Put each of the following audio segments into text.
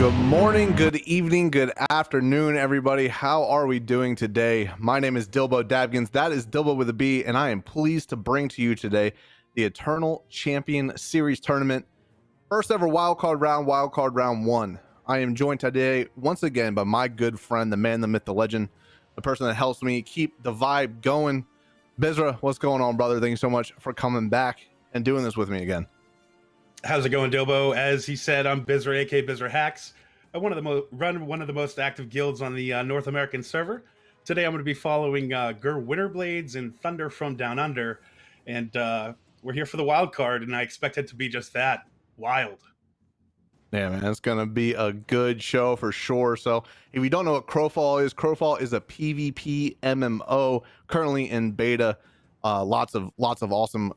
Good morning, good evening, good afternoon, everybody. How are we doing today? My name is Dilbo Dabgins. That is Dilbo with a B, and I am pleased to bring to you today the Eternal Champion Series Tournament. First ever Wildcard Round 1. I am joined today once again by my good friend, the man, the myth, the legend, the person that helps me keep the vibe going. Bizra, what's going on, brother? Thank you so much for coming back and doing this with me again. How's it going, Dilbo? As he said, I'm Bizra, aka Bizra Hacks. I run one of the most active guilds on the North American server. Today, I'm going to be following Gur Winterblades and Thunder from Down Under, and we're here for the wild card, and I expect it to be just that wild. Yeah, man, it's gonna be a good show for sure. So, if you don't know what Crowfall is a PvP MMO currently in beta. Lots of awesome,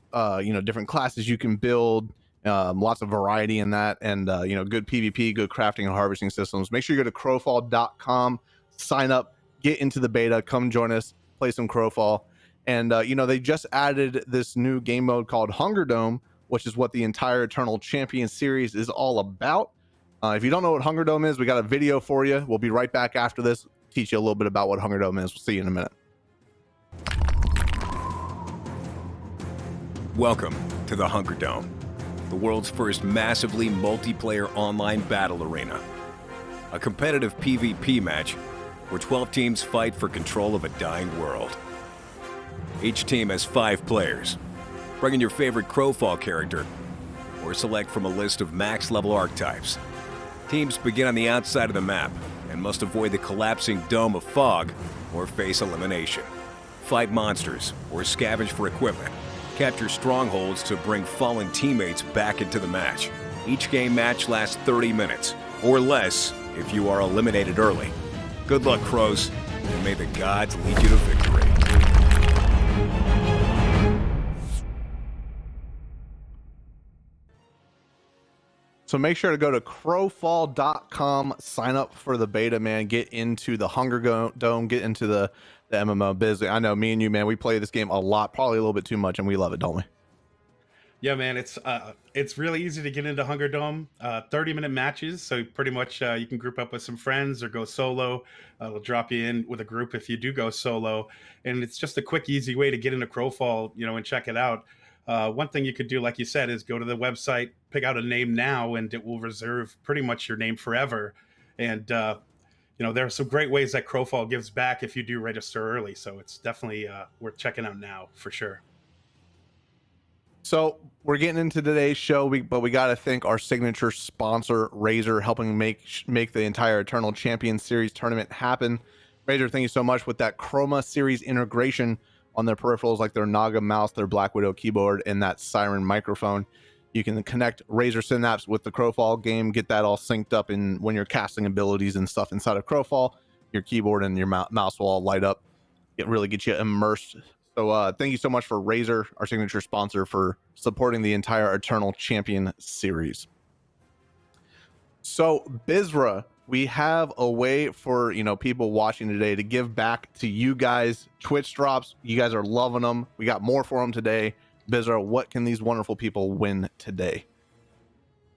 different classes you can build. Lots of variety in that, and good PvP, good crafting and harvesting systems. Make sure you go to crowfall.com, sign up, get into the beta, come join us, play some Crowfall. And they just added this new game mode called Hunger Dome, which is what the entire Eternal Champion series is all about. If you don't know what Hunger Dome is, we got a video for you. We'll be right back after this, teach you a little bit about what Hunger Dome is. We'll see you in a minute. Welcome to the Hunger Dome, the world's first massively multiplayer online battle arena. A competitive PvP match where 12 teams fight for control of a dying world. Each team has 5 players. Bring in your favorite Crowfall character, or select from a list of max-level archetypes. Teams begin on the outside of the map and must avoid the collapsing dome of fog or face elimination. Fight monsters or scavenge for equipment. Capture strongholds to bring fallen teammates back into the match. Each game match lasts 30 minutes, or less if you are eliminated early. Good luck, Crows, and may the gods lead you to victory. So make sure to go to crowfall.com, sign up for the beta, man. Get into the Hunger Dome, get into the MMO biz. I know me and you, man, we play this game a lot, probably a little bit too much, and we love it, don't we? Yeah, man, it's really easy to get into Hunger Dome. 30-minute matches, so pretty much you can group up with some friends or go solo. It'll drop you in with a group if you do go solo, and it's just a quick, easy way to get into Crowfall, and check it out. One thing you could do, like you said, is go to the website, pick out a name now, and it will reserve pretty much your name forever. And there are some great ways that Crowfall gives back if you do register early. So it's definitely worth checking out now for sure. So we're getting into today's show, but we got to thank our signature sponsor, Razer, helping make the entire Eternal Champion Series tournament happen. Razer, thank you so much with that Chroma Series integration on their peripherals, like their Naga mouse, their Black Widow keyboard, and that Siren microphone. You can connect Razer Synapse with the Crowfall game, get that all synced up in when you're casting abilities and stuff inside of Crowfall. Your keyboard and your mouse will all light up. It really gets you immersed. So thank you so much for Razer, our signature sponsor, for supporting the entire Eternal Champion series. So Bizra, we have a way for people watching today to give back to you guys. Twitch drops, you guys are loving them. We got more for them today. Bizra, what can these wonderful people win today?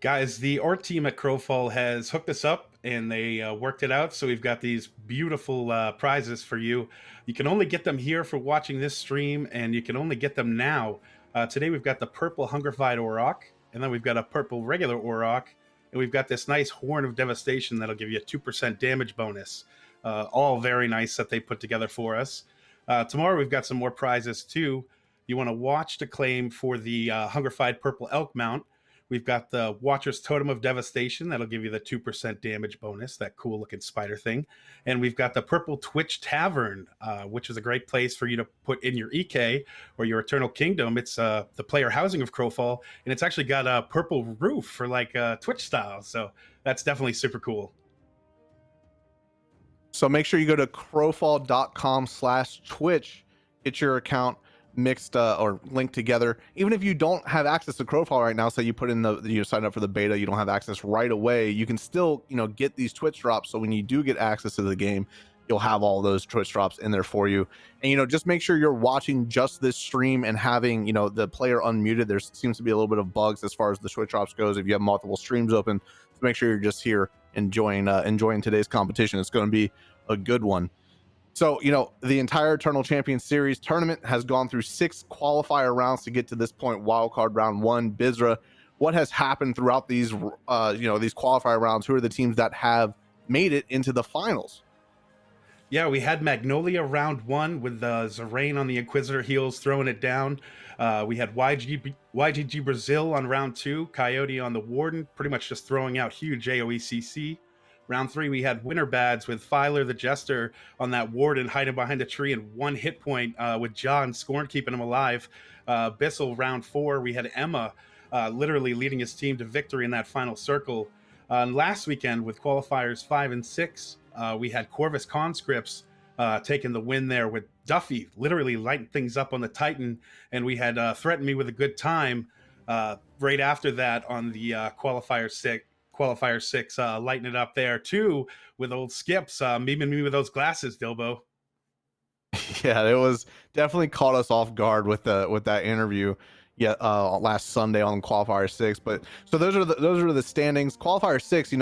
Guys, the art team at Crowfall has hooked us up and they worked it out. So we've got these beautiful prizes for you. You can only get them here for watching this stream, and you can only get them now. Today we've got the purple Hungerfied Auroch, and then we've got a purple regular Auroch, and we've got this nice Horn of Devastation that'll give you a 2% damage bonus. All very nice that they put together for us. Tomorrow we've got some more prizes too. You want to watch to claim for the Hungerfied Purple Elk mount. We've got the Watcher's Totem of Devastation. That'll give you the 2% damage bonus, that cool looking spider thing. And we've got the Purple Twitch Tavern, which is a great place for you to put in your EK or your Eternal Kingdom. It's the player housing of Crowfall, and it's actually got a purple roof for like Twitch style. So that's definitely super cool. So make sure you go to crowfall.com/Twitch, get your account mixed or linked together. Even if you don't have access to Crowfall right now, say you put in you sign up for the beta, you don't have access right away, you can still get these Twitch drops. So when you do get access to the game, you'll have all those Twitch drops in there for you. And just make sure you're watching just this stream and having the player unmuted. There seems to be a little bit of bugs as far as the Twitch drops goes if you have multiple streams open. So make sure you're just here enjoying today's competition. It's going to be a good one. So, the entire Eternal Champion Series tournament has gone through 6 qualifier rounds to get to this point, wildcard round 1. Bizra, what has happened throughout these, these qualifier rounds? Who are the teams that have made it into the finals? Yeah, we had Magnolia round 1 with Zerain on the Inquisitor heels throwing it down. We had YGG Brazil on round 2, Coyote on the Warden, pretty much just throwing out huge AoE/CC. Round 3, we had Winter Bads with Filer the Jester on that Warden hiding behind a tree and 1 hit point with John Scorn keeping him alive. Bissell round 4, we had Emma literally leading his team to victory in that final circle. And last weekend with qualifiers 5 and 6, we had Corvus Conscripts taking the win there with Duffy literally lighting things up on the Titan, and we had Threaten Me with a Good Time right after that on the qualifier 6, lighting it up there too with old Skips memeing me with those glasses, Dilbo. Yeah, it was definitely caught us off guard with that interview. Yeah, last Sunday on qualifier 6. But so those are the standings. Qualifier 6,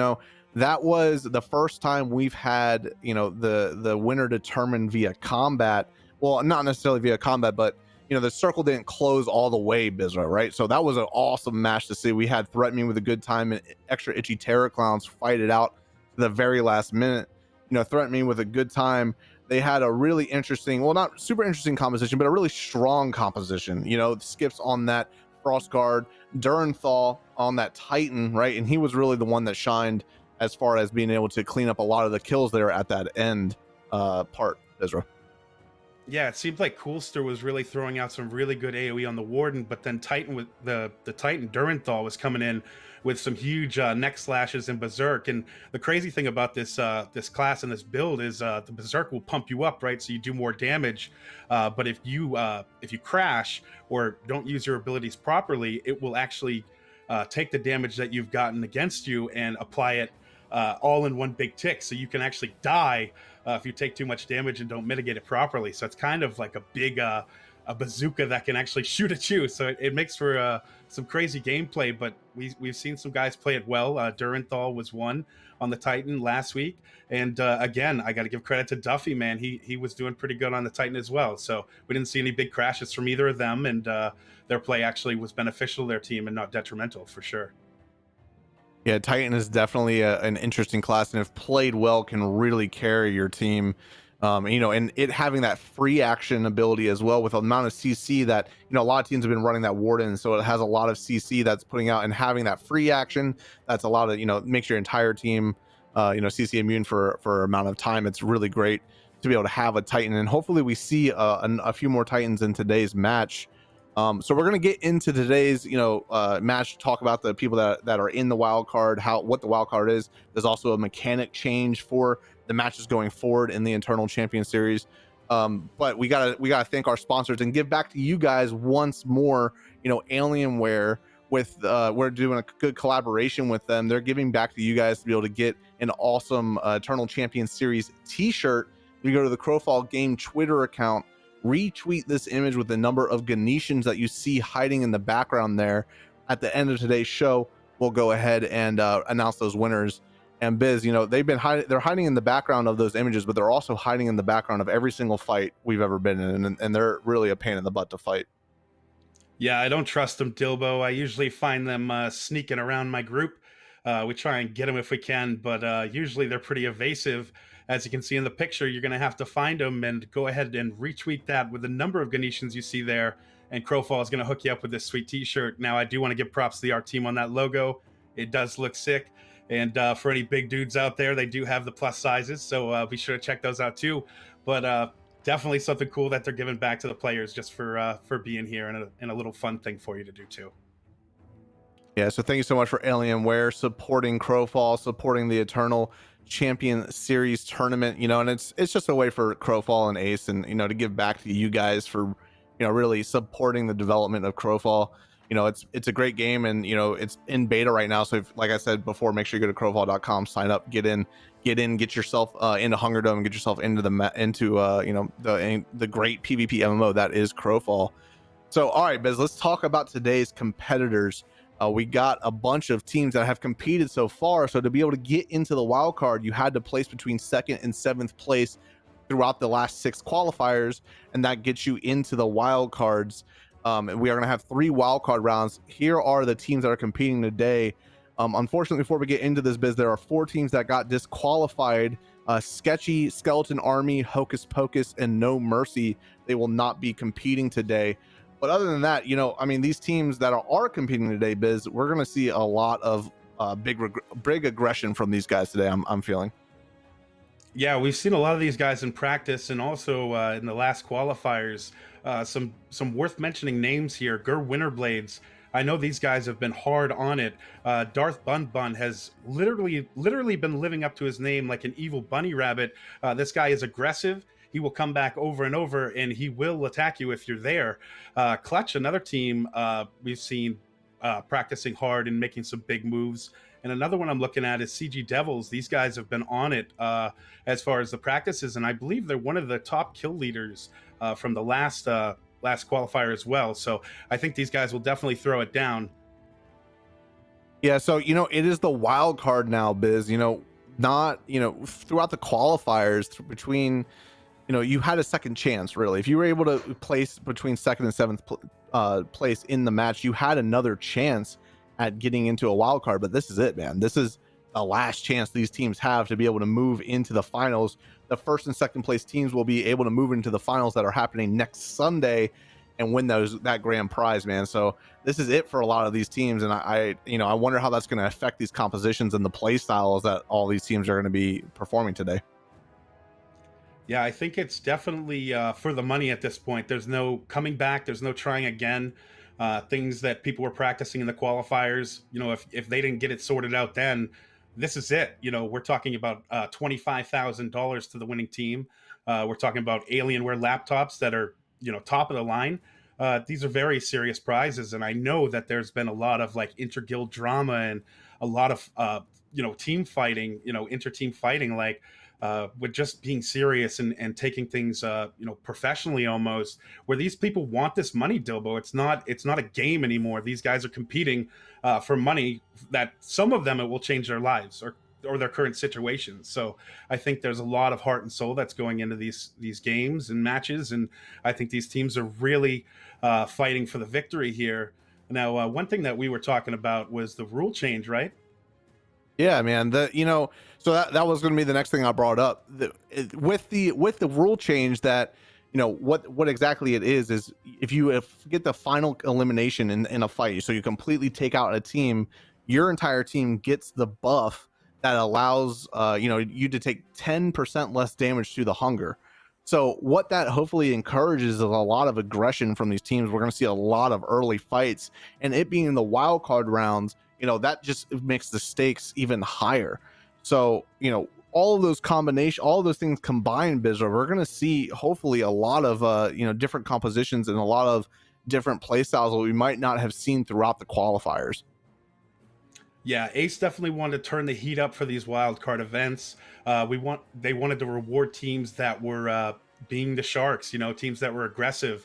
that was the first time we've had the winner determined via combat. Well, not necessarily via combat, but the circle didn't close all the way, Bizra, right? So that was an awesome match to see. We had Threaten Me with a Good Time and Extra Itchy Terror Clowns fight it out to the very last minute. Threaten Me with a Good Time, they had a really interesting, well, not super interesting composition, but a really strong composition. Skips on that Frost Guard, Durenthal on that Titan, right? And he was really the one that shined as far as being able to clean up a lot of the kills there at that end part, Ezra. Yeah, it seemed like Coolster was really throwing out some really good AoE on the Warden, but then Titan with the Titan Durenthal was coming in with some huge neck slashes and Berserk. And the crazy thing about this this class and this build is the Berserk will pump you up, right? So you do more damage. But if you crash or don't use your abilities properly, it will actually take the damage that you've gotten against you and apply it all in one big tick. So you can actually die if you take too much damage and don't mitigate it properly. So it's kind of like a big a bazooka that can actually shoot at you. So it makes for some crazy gameplay, but we've seen some guys play it well. Durenthal was one on the Titan last week. And again, I got to give credit to Duffy, man. He was doing pretty good on the Titan as well. So we didn't see any big crashes from either of them. And their play actually was beneficial to their team and not detrimental for sure. Yeah, Titan is definitely an interesting class, and if played well, can really carry your team. And it having that free action ability as well with the amount of CC that, a lot of teams have been running that Warden, so it has a lot of CC that's putting out, and having that free action, that's a lot of, makes your entire team, CC immune for amount of time. It's really great to be able to have a Titan, and hopefully we see a few more Titans in today's match. So we're going to get into today's, match, talk about the people that are in the wild card, what the wild card is. There's also a mechanic change for the matches going forward in the Eternal Champion Series. But we gotta thank our sponsors and give back to you guys once more. Alienware, with we're doing a good collaboration with them. They're giving back to you guys to be able to get an awesome Eternal Champion Series t-shirt. You go to the Crowfall Game Twitter account, retweet this image with the number of Ganetians that you see hiding in the background there. At the end of today's show, we'll go ahead and announce those winners. And Biz, they're hiding in the background of those images, but they're also hiding in the background of every single fight we've ever been in, and they're really a pain in the butt to fight. Yeah, I don't trust them, Dilbo. I usually find them sneaking around my group. We try and get them if we can, but usually they're pretty evasive. As you can see in the picture, you're going to have to find them and go ahead and retweet that with the number of Ganetians you see there. And Crowfall is going to hook you up with this sweet t-shirt. Now, I do want to give props to the art team on that logo. It does look sick. And for any big dudes out there, they do have the plus sizes. So be sure to check those out too. But definitely something cool that they're giving back to the players just for being here, and a little fun thing for you to do too. Yeah, so thank you so much for Alienware supporting Crowfall, supporting the Eternal Champion Series tournament, and it's just a way for Crowfall and Ace and to give back to you guys for really supporting the development of Crowfall. It's a great game, and it's in beta right now, so if, like I said before, make sure you go to crowfall.com, sign up, get yourself into Hunger Dome, get yourself into the great PvP MMO that is Crowfall. So all right, Biz, let's talk about today's competitors. We got a bunch of teams that have competed so far. So to be able to get into the wild card, you had to place between second and seventh place throughout the last 6 qualifiers, and that gets you into the wild cards. And we are going to have 3 wild card rounds. Here are the teams that are competing today. Unfortunately, before we get into this biz, there are 4 teams that got disqualified. Sketchy, Skeleton Army, Hocus Pocus, and No Mercy. They will not be competing today. But other than that, I mean, these teams that are competing today, Biz, we're going to see a lot of big aggression from these guys today. I'm feeling. Yeah, we've seen a lot of these guys in practice, and also in the last qualifiers. Some worth mentioning names here. Gur Winterblades. I know these guys have been hard on it. Darth Bun Bun has literally been living up to his name like an evil bunny rabbit. This guy is aggressive. He will come back over and over, and he will attack you if you're there. Clutch, another team we've seen practicing hard and making some big moves. And another one I'm looking at is CG Devils. These guys have been on it as far as the practices, and I believe they're one of the top kill leaders from the last qualifier as well. So I think these guys will definitely throw it down. Yeah, so it is the wild card now, Biz. Not throughout the qualifiers between you had a second chance, really. If you were able to place between second and seventh place in the match, you had another chance at getting into a wild card. But this is it, man. This is the last chance these teams have to be able to move into the finals. The first and second place teams will be able to move into the finals that are happening next Sunday and win that grand prize, man. So this is it for a lot of these teams, and I wonder how that's going to affect these compositions and the play styles that all these teams are going to be performing today. Yeah, I think it's definitely for the money at this point. There's no coming back. There's no trying again. Things that people were practicing in the qualifiers, if they didn't get it sorted out then, this is it. We're talking about $25,000 to the winning team. We're talking about Alienware laptops that are, top of the line. These are very serious prizes. And I know that there's been a lot of like inter-guild drama and a lot of, team fighting, inter-team fighting, like with just being serious and taking things, professionally almost, where these people want this money, Dilbo. It's not a game anymore. These guys are competing for money that some of them, it will change their lives or their current situations. So I think there's a lot of heart and soul that's going into these games and matches. And I think these teams are really fighting for the victory here. Now, one thing that we were talking about was the rule change, right? Yeah, man. So that was going to be the next thing I brought up. With the rule change, that what exactly it is if you get the final elimination in a fight, so you completely take out a team, your entire team gets the buff that allows you to take 10% less damage to the hunger. So what that hopefully encourages is a lot of aggression from these teams. We're going to see a lot of early fights, and it being in the wild card rounds, that just makes the stakes even higher. So all of those things combined, Bizarre, we're going to see hopefully a lot of different compositions and a lot of different play styles that we might not have seen throughout the qualifiers. Yeah, Ace definitely wanted to turn the heat up for these wild card events. They wanted to reward teams that were being the Sharks, teams that were aggressive,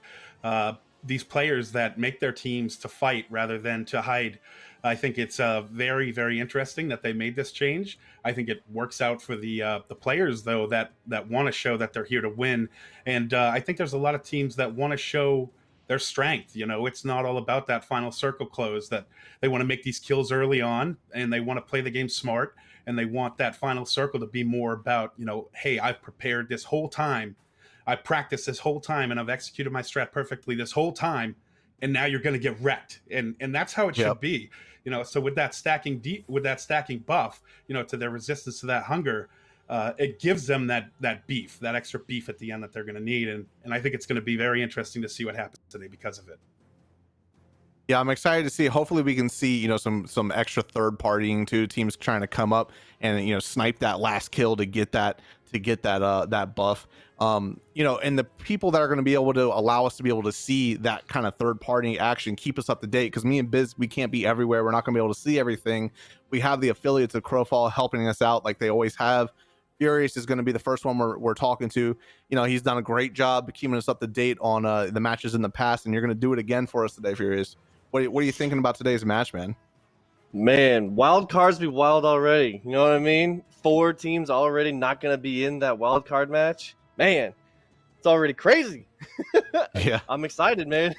these players that make their teams to fight rather than to hide. I think it's very, very interesting that they made this change. I think it works out for the players, though, that want to show that they're here to win. And I think there's a lot of teams that want to show their strength. It's not all about that final circle close, that they want to make these kills early on and they want to play the game smart, and they want that final circle to be more about, hey, I've prepared this whole time. I practiced this whole time and I've executed my strat perfectly this whole time. And now you're going to get wrecked. And that's how it should be. So with that stacking buff, to their resistance to that hunger, it gives them that beef, that extra beef at the end that they're going to need. And I think it's going to be very interesting to see what happens today because of it. Yeah, I'm excited to see. Hopefully we can see, some extra third partying too, teams trying to come up and, snipe that last kill to get that buff. And the people that are going to be able to allow us to be able to see that kind of third party action, keep us up to date, because me and Biz, we can't be everywhere. We're not going to be able to see everything. We have the affiliates of Crowfall helping us out like they always have. Furious is going to be the first one we're talking to. He's done a great job keeping us up to date on the matches in the past, and you're going to do it again for us today, Furious. What are you thinking about today's match, man? Man, wild cards be wild already. You know what I mean? 4 teams already not going to be in that wild card match. Man, it's already crazy. Yeah. I'm excited, man.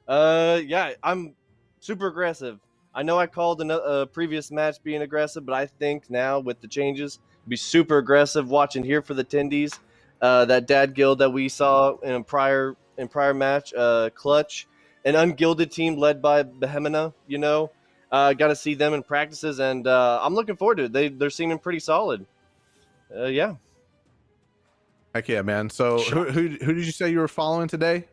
Yeah, I'm super aggressive. I know I called a previous match being aggressive, but I think now with the changes, be super aggressive. Watching here for the Tendies, that dad guild that we saw in prior match, clutch, an ungilded team led by Behemina. You know, got to see them in practices, and I'm looking forward to it. They're seeming pretty solid. Yeah. Heck yeah, man. So who did you say you were following today?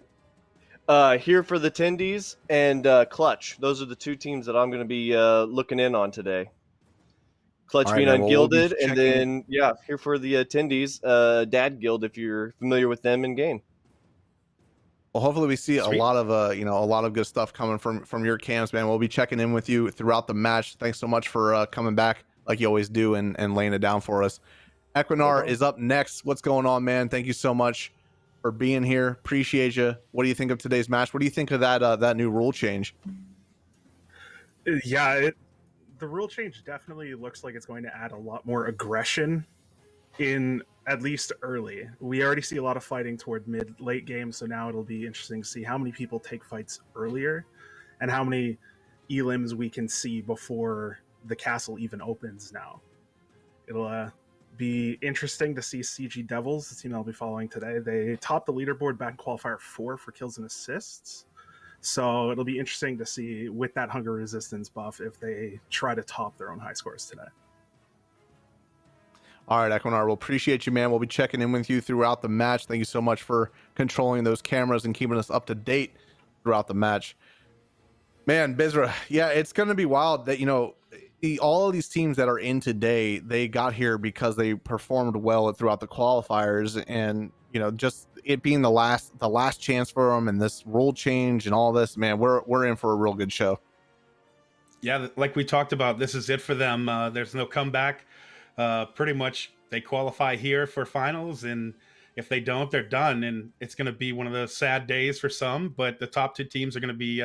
Here for the Tendies and Clutch. Those are the 2 teams that I'm going to be looking in on today. Clutch All right, being man. Well, we'll be ungilded, and checking. then here for the Tendies, Dad Guild if you're familiar with them in game. Well, hopefully we see Sweet. a lot of a lot of good stuff coming from your camps, man. We'll be checking in with you throughout the match. Thanks so much for coming back like you always do and laying it down for us. Equinar is up next. What's going on, man? Thank you so much for being here. Appreciate you. What do you think of today's match? What do you think of that new rule change? Yeah, the rule change definitely looks like it's going to add a lot more aggression in at least early. We already see a lot of fighting toward late game, so now it'll be interesting to see how many people take fights earlier and how many elims we can see before the castle even opens now. It'll be interesting to see CG Devils, the team I'll be following today. They topped the leaderboard back in qualifier 4 for kills and assists. So it'll be interesting to see with that hunger resistance buff if they try to top their own high scores today. All right, Equinar, we'll appreciate you, man. We'll be checking in with you throughout the match. Thank you so much for controlling those cameras and keeping us up to date throughout the match. Man, Bizra, yeah, it's going to be wild that, all of these teams that are in today, they got here because they performed well throughout the qualifiers, and, just it being the last chance for them and this rule change and all this, man, we're in for a real good show. Yeah, like we talked about, this is it for them. There's no comeback. Pretty much they qualify here for finals, and if they don't, they're done, and it's going to be one of those sad days for some, but the top 2 teams are going to be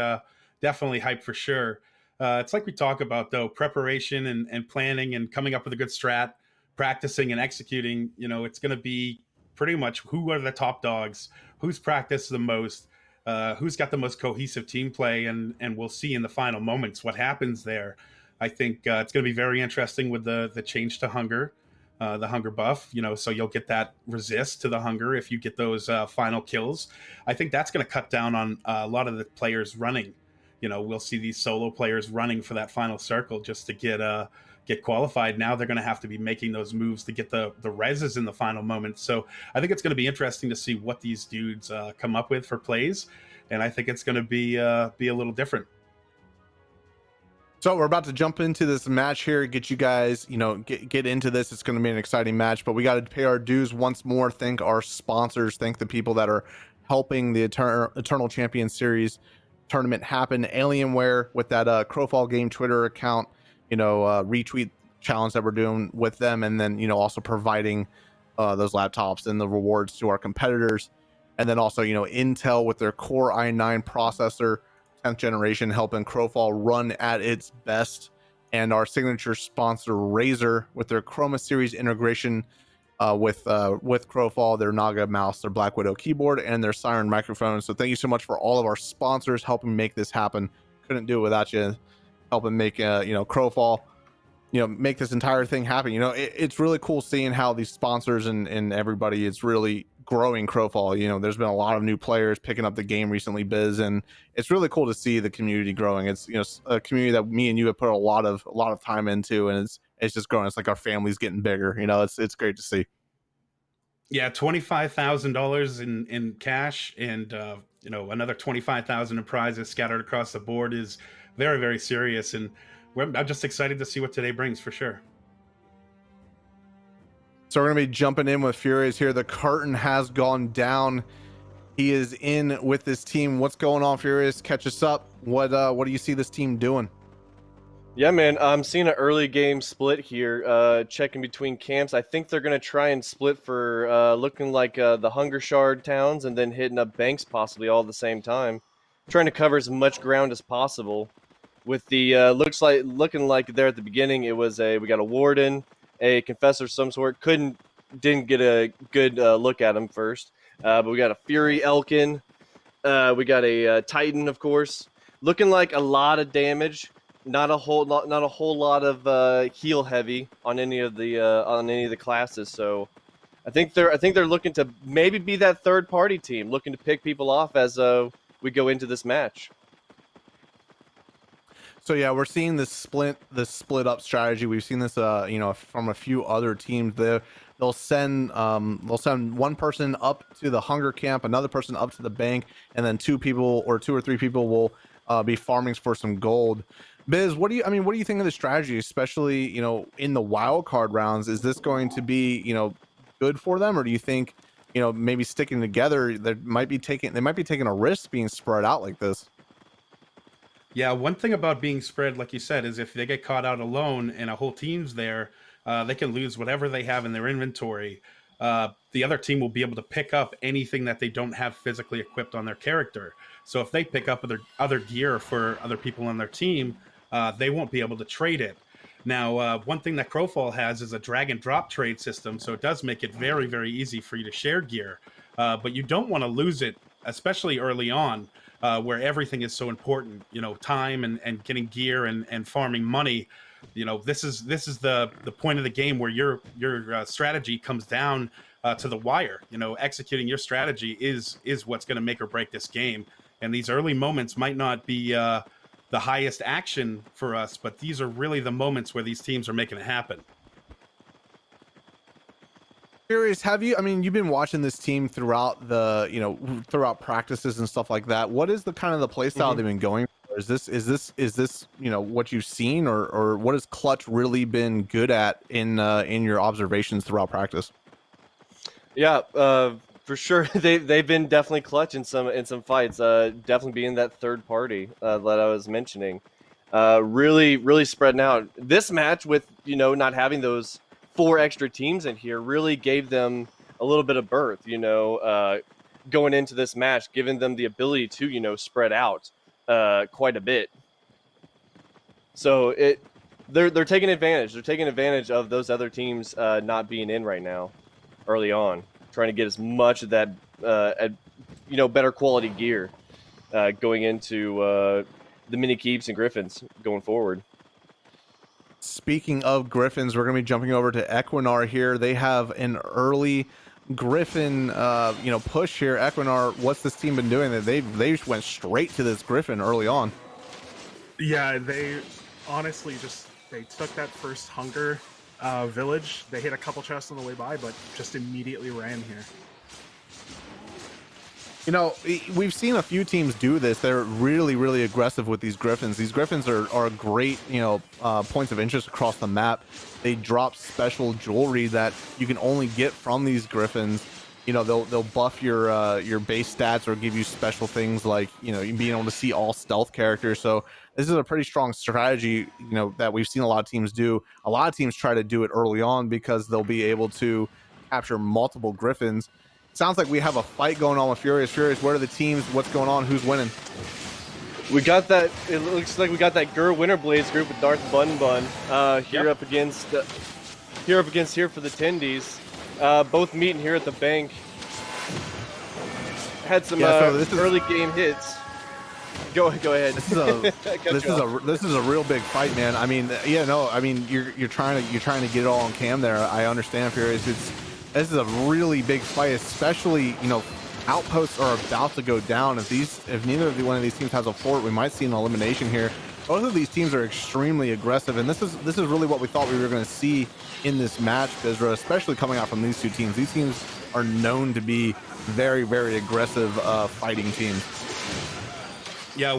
definitely hyped for sure. It's like we talk about, though, preparation and planning and coming up with a good strat, practicing and executing. It's going to be pretty much who are the top dogs, who's practiced the most, who's got the most cohesive team play, and we'll see in the final moments what happens there. I think it's going to be very interesting with the change to hunger, the hunger buff, so you'll get that resist to the hunger if you get those final kills. I think that's going to cut down on a lot of the players running. We'll see these solo players running for that final circle just to get qualified. Now they're going to have to be making those moves to get the reses in the final moment. So I think it's going to be interesting to see what these dudes come up with for plays, and I think it's going to be a little different. So we're about to jump into this match here, get you guys, get into this. It's going to be an exciting match, but we got to pay our dues once more. Thank our sponsors. Thank the people that are helping the Eternal Champion Series tournament happen. Alienware with that Crowfall game Twitter account, retweet challenge that we're doing with them, and then also providing those laptops and the rewards to our competitors. And then also Intel with their Core i9 processor, 10th generation, helping Crowfall run at its best. And our signature sponsor Razer with their Chroma series integration with Crowfall, their Naga mouse, their Black Widow keyboard, and their Siren microphone. So thank you so much for all of our sponsors helping make this happen. Couldn't do it without you helping make Crowfall make this entire thing happen. It's really cool seeing how these sponsors and everybody is really growing Crowfall. There's been a lot of new players picking up the game recently, Biz, and it's really cool to see the community growing. It's a community that me and you have put a lot of time into, and it's just growing. It's like our family's getting bigger. It's great to see. Yeah, $25,000 in cash, and another 25,000 in prizes scattered across the board is very, very serious, and I'm just excited to see what today brings for sure. So we're going to be jumping in with Furious here. The curtain has gone down. He is in with this team. What's going on, Furious? Catch us up. What do you see this team doing? Yeah, man, I'm seeing an early game split here, checking between camps. I think they're going to try and split for looking like the Hunger Shard towns and then hitting up Banks possibly all at the same time. trying to cover as much ground as possible. With the looking like there at the beginning, it was we got a warden, a confessor of some sort. Didn't get a good look at him first, but we got a Fury Elkin. We got a Titan, of course, looking like a lot of damage. Not a whole lot of heal heavy on any of the classes. So I think they're looking to maybe be that third party team, looking to pick people off as we go into this match. So yeah, we're seeing this split up strategy. We've seen this, from a few other teams. They'll send one person up to the hunger camp, another person up to the bank, and then two or three people will be farming for some gold. Biz, what do you think of the strategy, especially in the wild card rounds? Is this going to be good for them, or do you think maybe sticking together they might be taking a risk being spread out like this? Yeah, one thing about being spread, like you said, is if they get caught out alone and a whole team's there, they can lose whatever they have in their inventory. The other team will be able to pick up anything that they don't have physically equipped on their character. So if they pick up other gear for other people on their team, they won't be able to trade it. Now, one thing that Crowfall has is a drag and drop trade system, so it does make it very, very easy for you to share gear. But you don't want to lose it, especially early on. Where everything is so important, time and getting gear and farming money. This is the point of the game where your strategy comes down to the wire. Executing your strategy is what's going to make or break this game. And these early moments might not be the highest action for us, but these are really the moments where these teams are making it happen. Curious, you've been watching this team throughout throughout practices and stuff like that. What is the kind of the play style they've been going for? Is this what you've seen, or what has Clutch really been good at in your observations throughout practice? Yeah, for sure. They've been definitely clutch in some fights. Definitely being that third party that I was mentioning. Really spreading out. This match with not having those 4 extra teams in here really gave them a little bit of berth, going into this match, giving them the ability to, spread out quite a bit. So they're taking advantage. They're taking advantage of those other teams not being in right now, early on, trying to get as much of that, better quality gear going into the mini keeps and griffins going forward. Speaking of griffins, we're going to be jumping over to Equinar here. They have an early griffin push here. Equinar, what's this team been doing? They just went straight to this griffin early on. Yeah, they honestly they took that first hunger village. They hit a couple chests on the way by, but just immediately ran here. We've seen a few teams do this. They're really aggressive with these griffins. These griffins are great, points of interest across the map. They drop special jewelry that you can only get from these griffins. They'll buff your base stats or give you special things like, being able to see all stealth characters. So this is a pretty strong strategy, that we've seen a lot of teams do. A lot of teams try to do it early on because they'll be able to capture multiple griffins. Sounds like we have a fight going on with Furious. Where are the teams? What's going on? Who's winning? We got that. It looks like we got that Gur Winterblades group with Darth Bun here up against here for the Tendies. Both meeting here at the bank. Had some early game hits. Go ahead. This is a real big fight, man. You're trying to get it all on cam there. I understand, Furious. This is a really big fight, especially, outposts are about to go down. If neither of one of these teams has a fort, we might see an elimination here. Both of these teams are extremely aggressive, and this is really what we thought we were going to see in this match, Bizra, especially coming out from these two teams. These teams are known to be very aggressive fighting teams. Yeah,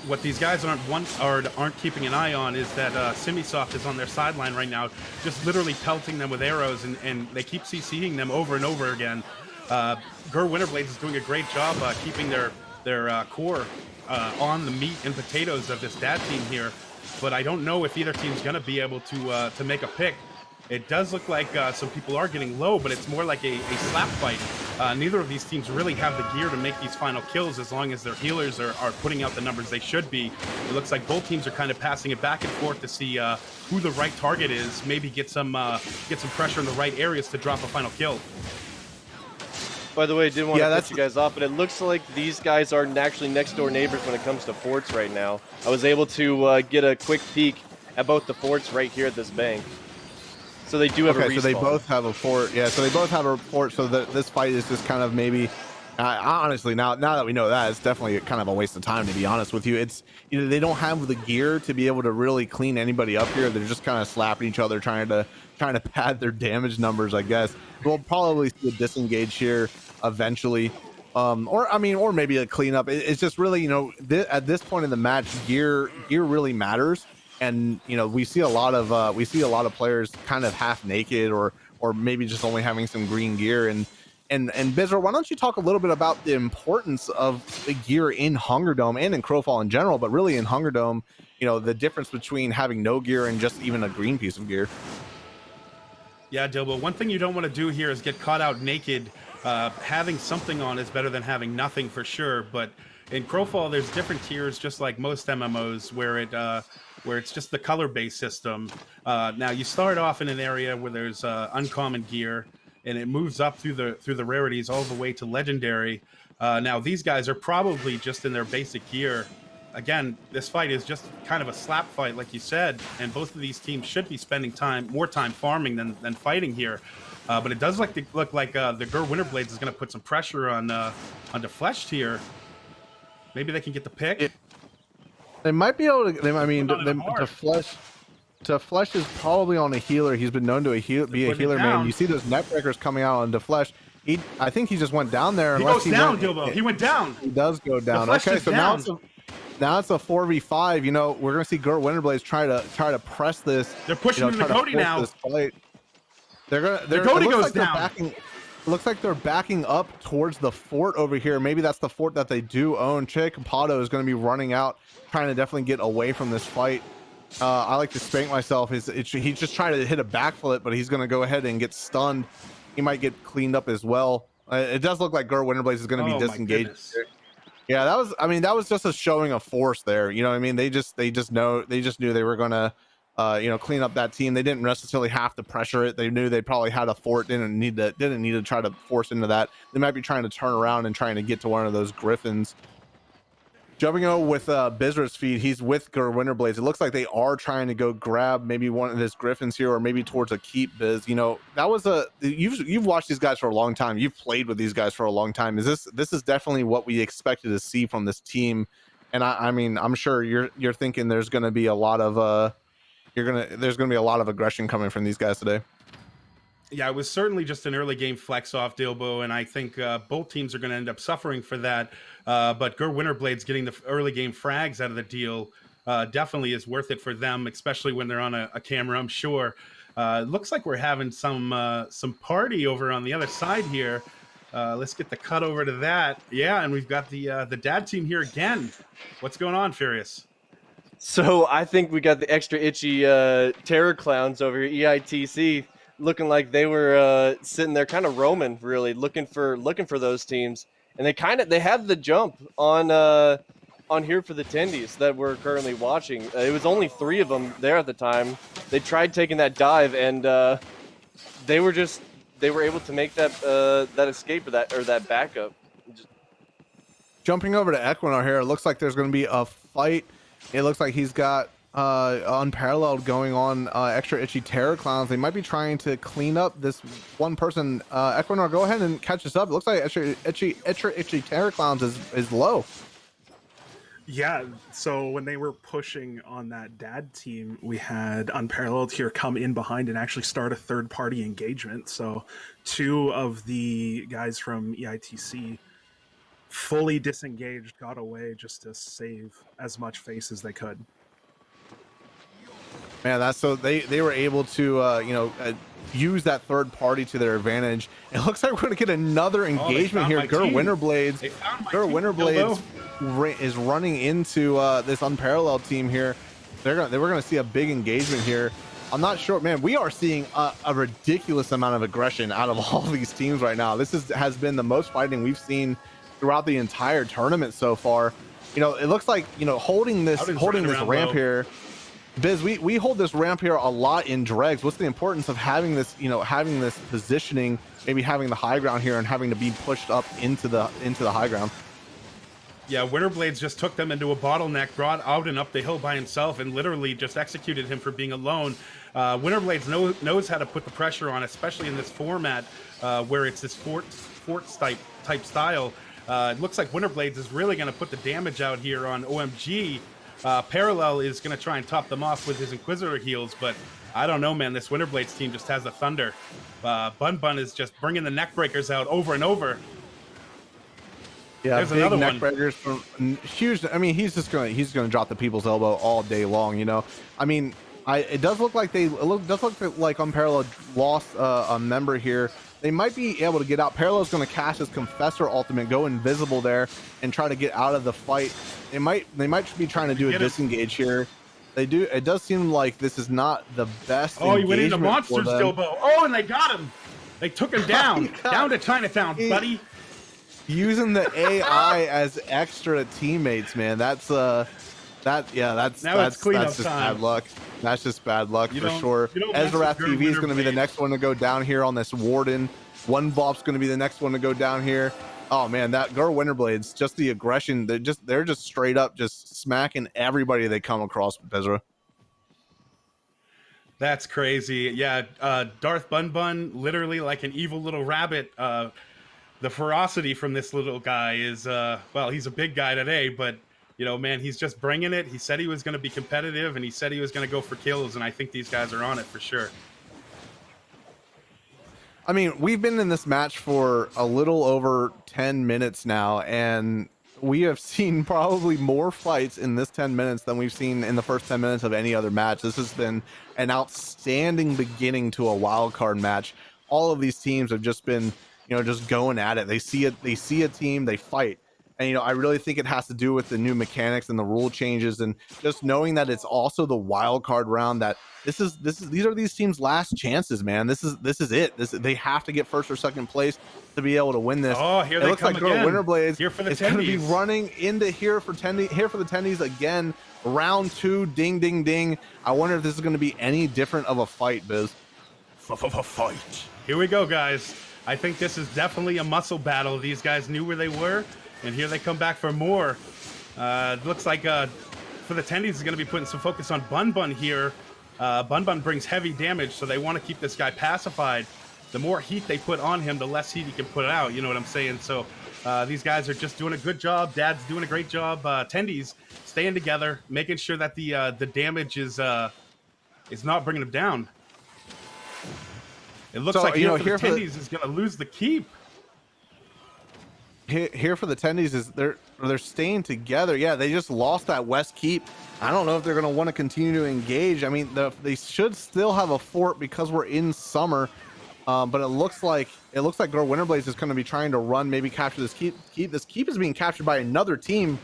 what these guys aren't keeping an eye on is that Simisoft is on their sideline right now, just literally pelting them with arrows, and they keep CCing them over and over again. Gur Winterblades is doing a great job keeping their core on the meat and potatoes of this dad team here, but I don't know if either team's going to be able to make a pick. It does look like some people are getting low, but it's more like a slap fight. Neither of these teams really have the gear to make these final kills as long as their healers are putting out the numbers they should be. It looks like both teams are kind of passing it back and forth to see who the right target is, maybe get some pressure in the right areas to drop a final kill. By the way, I didn't want to cut you guys off, but it looks like these guys are actually next door neighbors when it comes to forts right now. I was able to get a quick peek at both the forts right here at this bank. So they do have a respawn. So they both have a fort. Yeah, so they both have a fort. So this fight is just kind of maybe, honestly, now that we know that, it's definitely kind of a waste of time, to be honest with you. It's, you know, they don't have the gear to be able to really clean anybody up here. They're just kind of slapping each other, trying to pad their damage numbers, I guess. We'll probably see a disengage here eventually, or maybe a cleanup. It's just really, you know, at this point in the match, gear really matters. And, you know, we see a lot of players kind of half naked or maybe just only having some green gear. And Bizarre, why don't you talk a little bit about the importance of the gear in Hunger Dome and in Crowfall in general, but really in Hunger Dome, you know, the difference between having no gear and just even a green piece of gear. Yeah, Dilbo, one thing you don't want to do here is get caught out naked. Having something on is better than having nothing for sure. But in Crowfall, there's different tiers, just like most MMOs, where it's just the color-based system. Now you start off in an area where there's uncommon gear, and it moves up through the rarities all the way to legendary. Now these guys are probably just in their basic gear. Again, this fight is just kind of a slap fight, like you said, and both of these teams should be spending more time farming than fighting here. But it does look like the Gur Winterblades is going to put some pressure on Defleshed here. Maybe they can get the pick. They might be able to. I mean, Deflesh is probably on a healer. He's been known to be a healer man. You see those net breakers coming out on Deflesh. I think he just went down there. He goes down, Dilbo. He went down. He does go down. Okay, so now it's a 4v5. You know, we're gonna see Gur Winterblades try to press this. They're pushing the Cody now. The Cody goes down. Looks like they're backing up towards the fort over here. Maybe that's the fort that they do own. Che Campado is going to be running out, trying to definitely get away from this fight. I like to spank myself. He's just trying to hit a backflip, but he's going to go ahead and get stunned. He might get cleaned up as well. It does look like Gur Winterblades is going to be disengaged. Yeah, that was just a showing of force there. You know what I mean? They just knew they were going to clean up that team. They didn't necessarily have to pressure it. They knew they probably had a fort, didn't need to try to force into that. They might be trying to turn around and trying to get to one of those Griffins. Jumping over with Bizarre's feed, he's with Gur Winterblades. It looks like they are trying to go grab maybe one of his Griffins here, or maybe towards a keep. Biz, you know, that was you've watched these guys for a long time. You've played with these guys for a long time. This is definitely what we expected to see from this team. And I mean, I'm sure you're thinking there's going to be a lot of there's going to be a lot of aggression coming from these guys today. Yeah, it was certainly just an early game flex off Dilbo, and I think both teams are going to end up suffering for that. But Gur Winterblades getting the early game frags out of the deal definitely is worth it for them, especially when they're on a camera, I'm sure. Looks like we're having some party over on the other side here. Let's get the cut over to that. Yeah, and we've got the dad team here again. What's going on, Furious? So I think we got the extra itchy terror clowns over here, EITC, looking like they were sitting there kind of roaming, really looking for those teams, and they have the jump on here for the tendies that we're currently watching. It was only 3 of them there at the time. They tried taking that dive, and they were able to make that escape or that backup. Jumping over to Equinor here, it looks like there's going to be a fight. It looks like he's got Unparalleled going on, extra itchy terror clowns. They might be trying to clean up this one person. Equinor, go ahead and catch us up. It looks like extra itchy terror clowns is low. Yeah, so when they were pushing on that dad team, we had Unparalleled here come in behind and actually start a third-party engagement. So 2 of the guys from EITC fully disengaged, got away just to save as much face as they could. Man, that's so they were able to use that third party to their advantage. It looks like we're gonna get another engagement here. Gur Winterblades is running into this Unparalleled team here. We're gonna see a big engagement here. I'm not sure, man. We are seeing a ridiculous amount of aggression out of all these teams right now. This has been the most fighting we've seen throughout the entire tournament so far. You know, it looks like, you know, holding this ramp here. Biz, we hold this ramp here a lot in dregs. What's the importance of having this, you know, having this positioning, maybe having the high ground here and having to be pushed up into the high ground? Yeah, Winterblades just took them into a bottleneck, brought out and up the hill by himself, and literally just executed him for being alone. Winterblades knows how to put the pressure on, especially in this format where it's this fort type style. It looks like Winterblades is really going to put the damage out here on OMG. Parallel is going to try and top them off with his Inquisitor heals, but I don't know, man. This Winterblades team just has the thunder. Bun Bun is just bringing the neck breakers out over and over. Yeah, there's big another neck one. breakers from huge. I mean, he's gonna drop the people's elbow all day long. You know, I mean, it does look like Unparalleled lost a member here. They might be able to get out. Parallel's going to cast his Confessor ultimate, go invisible there, and try to get out of the fight. They might be trying to do a disengage here. They do. It does seem like this is not the best. Oh, he went into engagement Monster's for them. Dilbo. Oh, and they got him. They took him down, down to Chinatown, buddy. Using the AI as extra teammates, man. That's it's cleanup just time. bad luck. That's just bad luck for sure. mess Ezrath with TV is going to be the Winterblade. next one to go down here on this Warden. One Bop's going to be the next one to go down here. Oh man, that Gur Winterblades, just the aggression. They're just straight up just smacking everybody they come across with Ezra. That's crazy. Yeah, Darth Bun Bun, literally like an evil little rabbit. The ferocity from this little guy is, well, he's a big guy today, but, you know, man, he's just bringing it. He said he was going to be competitive, and he said he was going to go for kills, and I think these guys are on it for sure. I mean, we've been in this match for a little over 10 minutes now, and we have seen probably more fights in this 10 minutes than we've seen in the first 10 minutes of any other match. This has been an outstanding beginning to a wild card match. All of these teams have just been, you know, just going at it. They see a team, they fight. And, you know, I really think it has to do with the new mechanics and the rule changes, and just knowing that it's also the wild card round, that these are these teams' last chances, man. This is it. They have to get first or second place to be able to win this. Oh, here it they looks come like again. Winterblades Here for the is going to be tendies. running into here for the tendies again. Round 2, ding, ding, ding. I wonder if this is going to be any different of a fight, Biz. Fight. Here we go, guys. I think this is definitely a muscle battle. These guys knew where they were, and here they come back for more. It looks like for the tendies is going to be putting some focus on Bun Bun here. Bun Bun brings heavy damage, so they want to keep this guy pacified. The more heat they put on him, the less heat he can put out. You know what I'm saying? So these guys are just doing a good job. Dad's doing a great job. Tendies staying together, making sure that the damage is not bringing them down. It looks like here for the tendies is going to lose the keep. Here for the tendies is they're staying together. Yeah, they just lost that west keep. I don't know if they're going to want to continue to engage. I mean, they should still have a fort because we're in summer, but it looks like Gur Winterblades is going to be trying to run, maybe capture this keep. This keep is being captured by another team,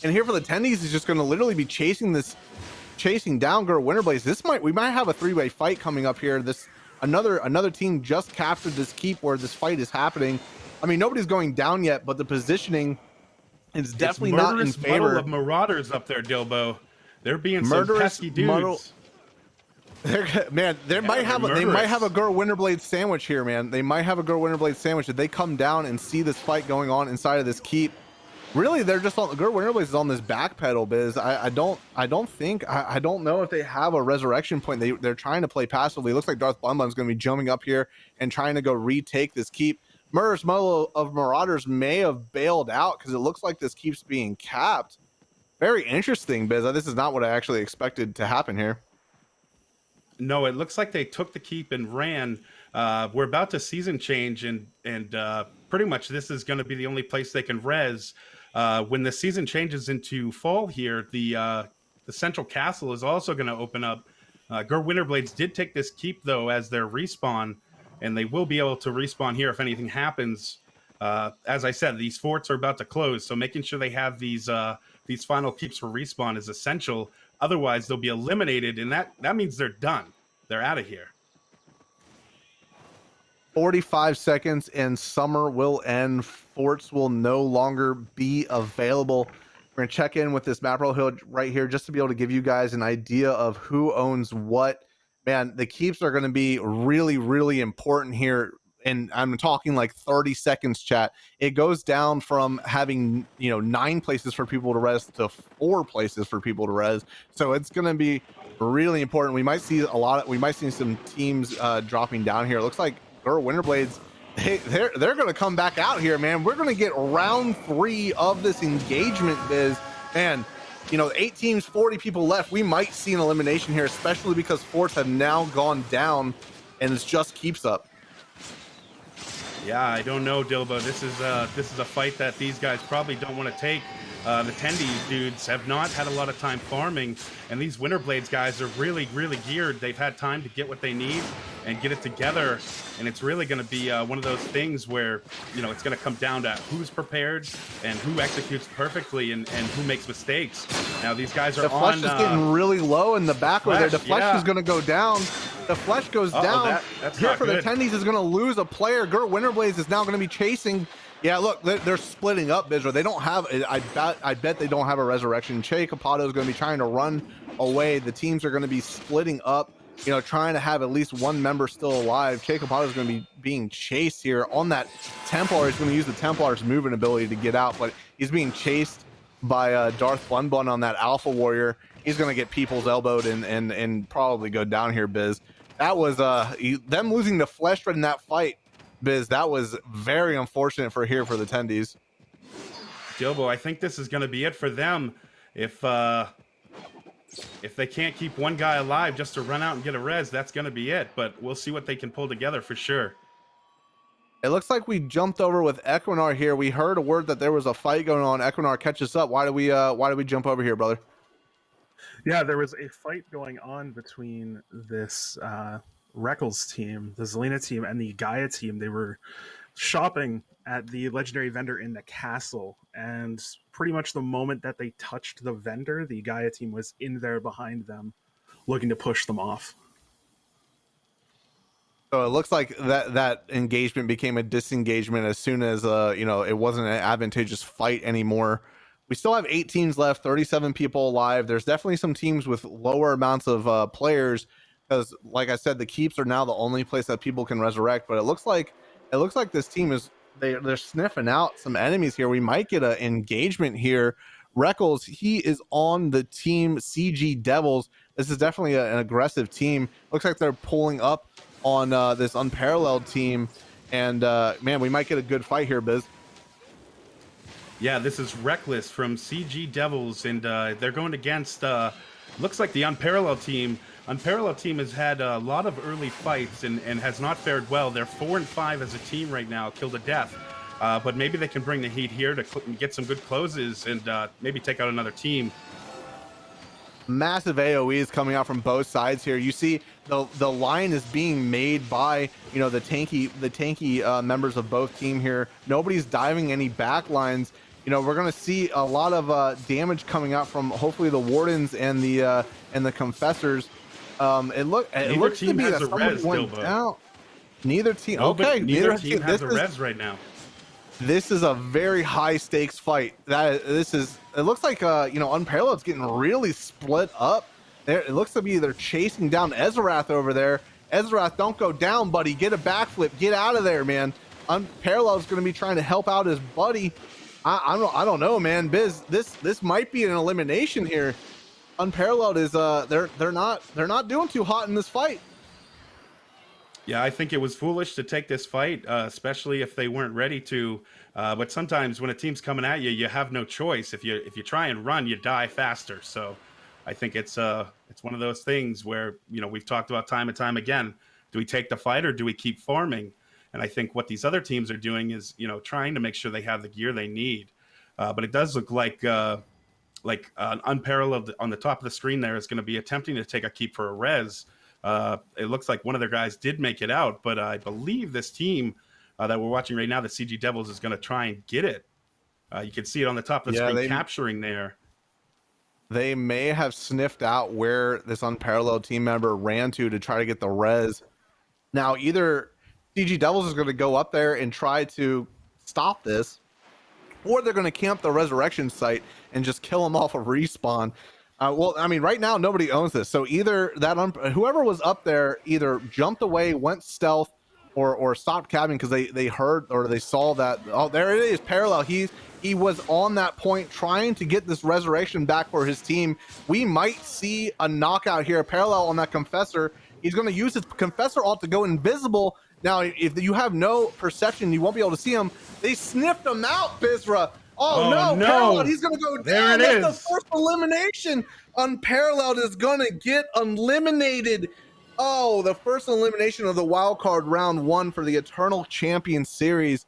and here for the tendies is just going to literally be chasing down Gur Winterblades. We might have a 3-way fight coming up here. Another team just captured this keep where this fight is happening. I mean, nobody's going down yet, but the positioning is definitely not in favor of Marauders up there, Dilbo. They're being some pesky dudes. They might have a Gur Winterblade sandwich here, man. They might have a Gur Winterblade sandwich. If they come down and see this fight going on inside of this keep, really, they're just on Gur Winterblades is on this back pedal, Biz. I don't know if they have a resurrection point. They're trying to play passively. It looks like Darth Bun Bun's going to be jumping up here and trying to go retake this keep. Murderous Muddle of Marauders may have bailed out because it looks like this keeps being capped. Very interesting, Biz. This is not what I actually expected to happen here. No, it looks like they took the keep and ran. We're about to season change, and pretty much this is going to be the only place they can res. When the season changes into fall here, the central castle is also going to open up. Gur Winterblades did take this keep, though, as their respawn, and they will be able to respawn here if anything happens. As I said, these forts are about to close, so making sure they have these final keeps for respawn is essential. Otherwise, they'll be eliminated, and that means they're done. They're out of here. 45 seconds and summer will end. Forts will no longer be available. We're going to check in with this map roll right here just to be able to give you guys an idea of who owns what. Man, the keeps are going to be really, really important here. And I'm talking like 30 seconds, chat. It goes down from having, 9 places for people to res to 4 places for people to res. So it's going to be really important. We might see some teams dropping down here. It looks like Winterblades, they're going to come back out here, man. We're going to get round 3 of this engagement, Biz. Man, 8 teams, 40 people left. We might see an elimination here, especially because forts have now gone down, and it's just keeps up. Yeah, I don't know, Dilbo. This is a fight that these guys probably don't want to take. The Tendies dudes have not had a lot of time farming, and these Winterblades guys are really, really geared. They've had time to get what they need and get it together, and it's really going to be one of those things where, it's going to come down to who's prepared and who executes perfectly and who makes mistakes. Now, these guys are the flesh is getting really low in the back over there. The flesh is going to go down. The flesh goes down. That's here not for good. the Tendies is going to lose a player. Winterblades is now going to be chasing. Yeah, look, they're splitting up, Bizra. They don't have. I bet they don't have a resurrection. Che Capato is going to be trying to run away. The teams are going to be splitting up. Trying to have at least one member still alive. Che Capato is going to be being chased here on that Templar. He's going to use the Templar's movement ability to get out, but he's being chased by Darth Bun Bun on that Alpha Warrior. He's going to get people's elbowed and probably go down here, Biz. That was them losing the flesh thread in that fight. Biz, that was very unfortunate for the Tendies. Dilbo, I think this is going to be it for them. If they can't keep one guy alive just to run out and get a res, that's going to be it. But we'll see what they can pull together for sure. It looks like we jumped over with Equinar here. We heard a word that there was a fight going on. Equinar, catch us up. Why did we jump over here, brother? Yeah, there was a fight going on between this Reckles team, the Zelina team, and the Gaia team. They were shopping at the legendary vendor in the castle, and pretty much the moment that they touched the vendor, the Gaia team was in there behind them, looking to push them off. So it looks like that engagement became a disengagement as soon as it wasn't an advantageous fight anymore. We still have 8 teams left, 37 people alive. There's definitely some teams with lower amounts of players because, like I said, the keeps are now the only place that people can resurrect. But it looks like this team is they're sniffing out some enemies here. We might get an engagement here. Reckles, he is on the team CG Devils. This is definitely an aggressive team. Looks like they're pulling up on this unparalleled team, and man, we might get a good fight here, Biz. Yeah, this is Reckless from CG Devils, and they're going against looks like the Unparalleled team. Unparalleled team has had a lot of early fights and has not fared well. They're 4-5 as a team right now, killed to death. But maybe they can bring the heat here to get some good closes and maybe take out another team. Massive AoEs coming out from both sides here. You see the line is being made by the tanky members of both team here. Nobody's diving any back lines. We're gonna see a lot of damage coming out from hopefully the wardens and the confessors. It looks to be that somebody went down. Neither team. Okay, neither team has a res right now. This is a very high stakes fight. It looks like Unparalleled's getting really split up. It looks to be they're chasing down Ezrath over there. Ezrath, don't go down, buddy. Get a backflip. Get out of there, man. Unparalleled's going to be trying to help out his buddy. I don't know, man. Biz, this might be an elimination here. Unparalleled is they're not doing too hot in this fight. Yeah, I think it was foolish to take this fight, especially if they weren't ready to. But sometimes when a team's coming at you, you have no choice. If you try and run, you die faster. So I think it's one of those things where we've talked about time and time again. Do we take the fight or do we keep farming? And I think what these other teams are doing is trying to make sure they have the gear they need. But it does look like Unparalleled on the top of the screen there is going to be attempting to take a keep for a res. It looks like one of their guys did make it out, but I believe this team that we're watching right now, the CG Devils, is going to try and get it. You can see it on the top of the screen capturing there. they may have sniffed out where this unparalleled team member ran to try to get the res. Now, either CG Devils is going to go up there and try to stop this, or they're going to camp the resurrection site and just kill them off of respawn. Well, I mean, right now nobody owns this, so either that whoever was up there either jumped away, went stealth, or stopped cabbing because they heard or they saw that. Oh, there it is, parallel. He was on that point trying to get this resurrection back for his team. We might see a knockout here, parallel on that confessor. He's going to use his confessor ult to go invisible. Now, if you have no perception, you won't be able to see him. They sniffed him out, Bizra. Oh no, Paralleled, he's gonna go down. There it That's is. the first elimination. Unparalleled is gonna get eliminated. Oh, the first elimination of the wild card round 1 for the Eternal Champion series.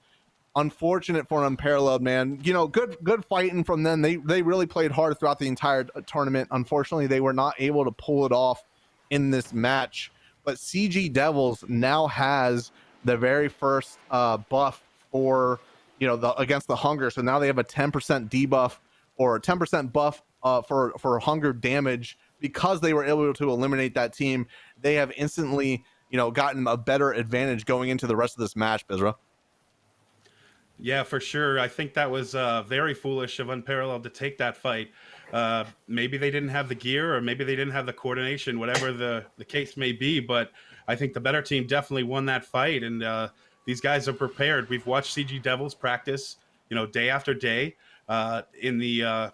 Unfortunate for Unparalleled, man. You know, good fighting from them. They really played hard throughout the entire tournament. Unfortunately, they were not able to pull it off in this match. But CG Devils now has the very first buff for, you know, against the hunger. So now they have a 10% debuff or a 10% buff for hunger damage because they were able to eliminate that team. They have instantly, you know, gotten a better advantage going into the rest of this match, Bizra. Yeah, for sure. I think that was very foolish of Unparalleled to take that fight. Maybe they didn't have the gear, or maybe they didn't have the coordination, whatever the case may be. But I think the better team definitely won that fight, and these guys are prepared. We've watched CG Devils practice, you know, day after day in the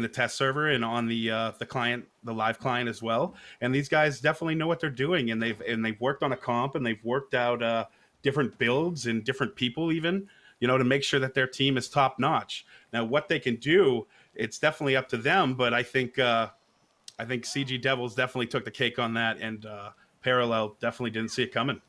test server and on the client, the live client as well. And these guys definitely know what they're doing, and they've worked on a comp, and they've worked out different builds and different people even, you know, to make sure that their team is top notch. Now, what they can do, it's definitely up to them. But I think CG Devils definitely took the cake on that, and Parallel definitely didn't see it coming.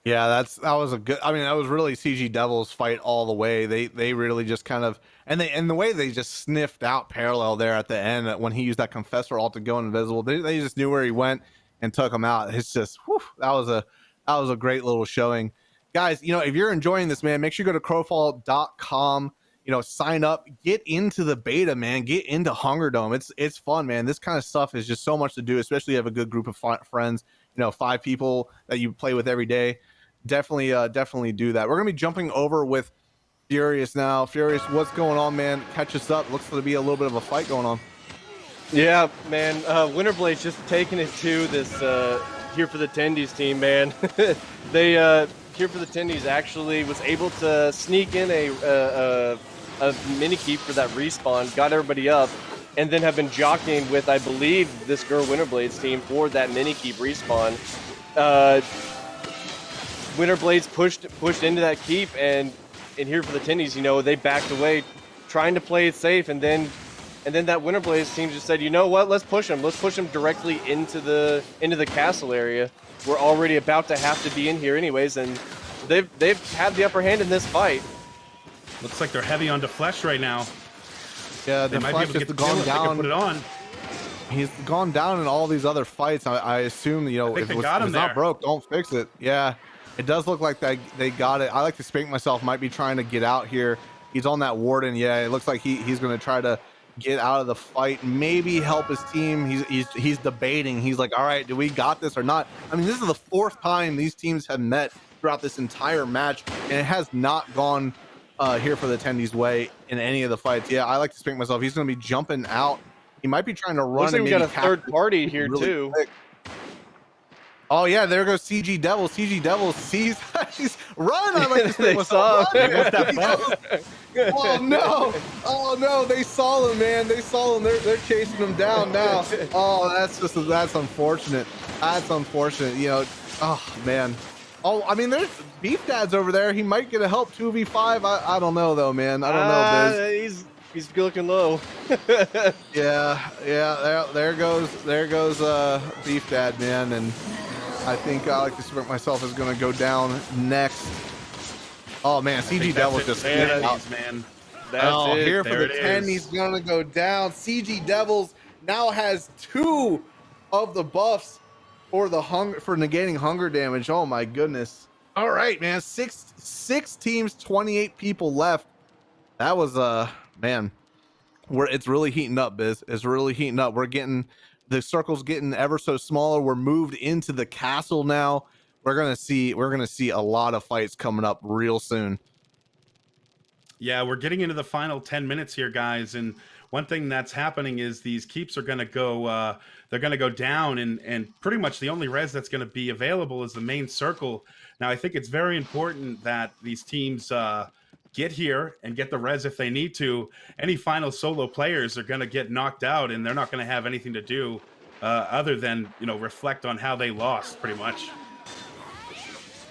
Yeah, that was a good. I mean, that was really CG Devils fight all the way. They really just kind of and the way they just sniffed out Parallel there at the end when he used that confessor ult to go invisible. They just knew where he went and took him out. It's just whew, that was a great little showing. Guys, you know, if you're enjoying this, man, make sure you go to crowfall.com, you know, sign up, get into the beta, man, get into Hunger Dome. It's fun, man. This kind of stuff is just so much to do, especially if you have a good group of friends, you know, 5 people that you play with every day. Definitely do that. We're going to be jumping over with Furious now. Furious, what's going on, man? Catch us up. Looks to be a little bit of a fight going on. Yeah, man. Winterblade's just taking it to this Here for the Tendies team, man. They Here for the Tendies actually was able to sneak in a mini keep for that respawn, got everybody up, and then have been jockeying with, I believe, this girl Winterblade's team for that mini keep respawn. Winterblades pushed into that keep, and Here for the Tendies, you know, they backed away, trying to play it safe, and then that Winterblades team just said, you know what, let's push them directly into the castle area. We're already about to have to be in here anyways, and they've had the upper hand in this fight. Looks like they're heavy on Deflesh right now. Yeah, they might be able to get the gone down. Put it on. He's gone down in all these other fights. I assume, you know, if it's not broke, don't fix it. Yeah. It does look like they got it. I like to spank myself. Might be trying to get out here. He's on that warden. Yeah, it looks like he's going to try to get out of the fight. Maybe help his team. He's debating. He's like, all right, do we got this or not? I mean, this is the 4th time these teams have met throughout this entire match, and it has not gone Here for the Tendies' way in any of the fights. Yeah, I like to spank myself. He's going to be jumping out. He might be trying to run. Looks like we got a third party here really too. Quick. Oh yeah, there goes CG Devils. CG Devils sees he's run. I like to say what's up. Oh no, they saw him, man. They saw him. They're chasing him down now. Oh, that's unfortunate. That's unfortunate. You know, oh man. Oh, I mean, there's Beef Dad's over there. He might get a help 2v5. I don't know though, man. I don't know, Biz. He's looking low. yeah. There goes Beef Dad, man, and I think I like to spank myself is going to go down next. Oh man, CG Devils just out, man. That's Here for the 10, he's going to go down. CG Devils now has 2 of the buffs for negating hunger damage. Oh my goodness. All right, man. Six teams, 28 people left. That was man. it's really heating up, Biz. It's really heating up. We're getting the circle's getting ever so smaller. We're moved into the castle now. We're gonna see a lot of fights coming up real soon. Yeah, we're getting into the final 10 minutes here, guys, and one thing that's happening is these keeps are going to go they're going to go down, and pretty much the only res that's going to be available is the main circle. Now, I think it's very important that these teams get here and get the res if they need to. Any final solo players are going to get knocked out, and they're not going to have anything to do other than, you know, reflect on how they lost, pretty much.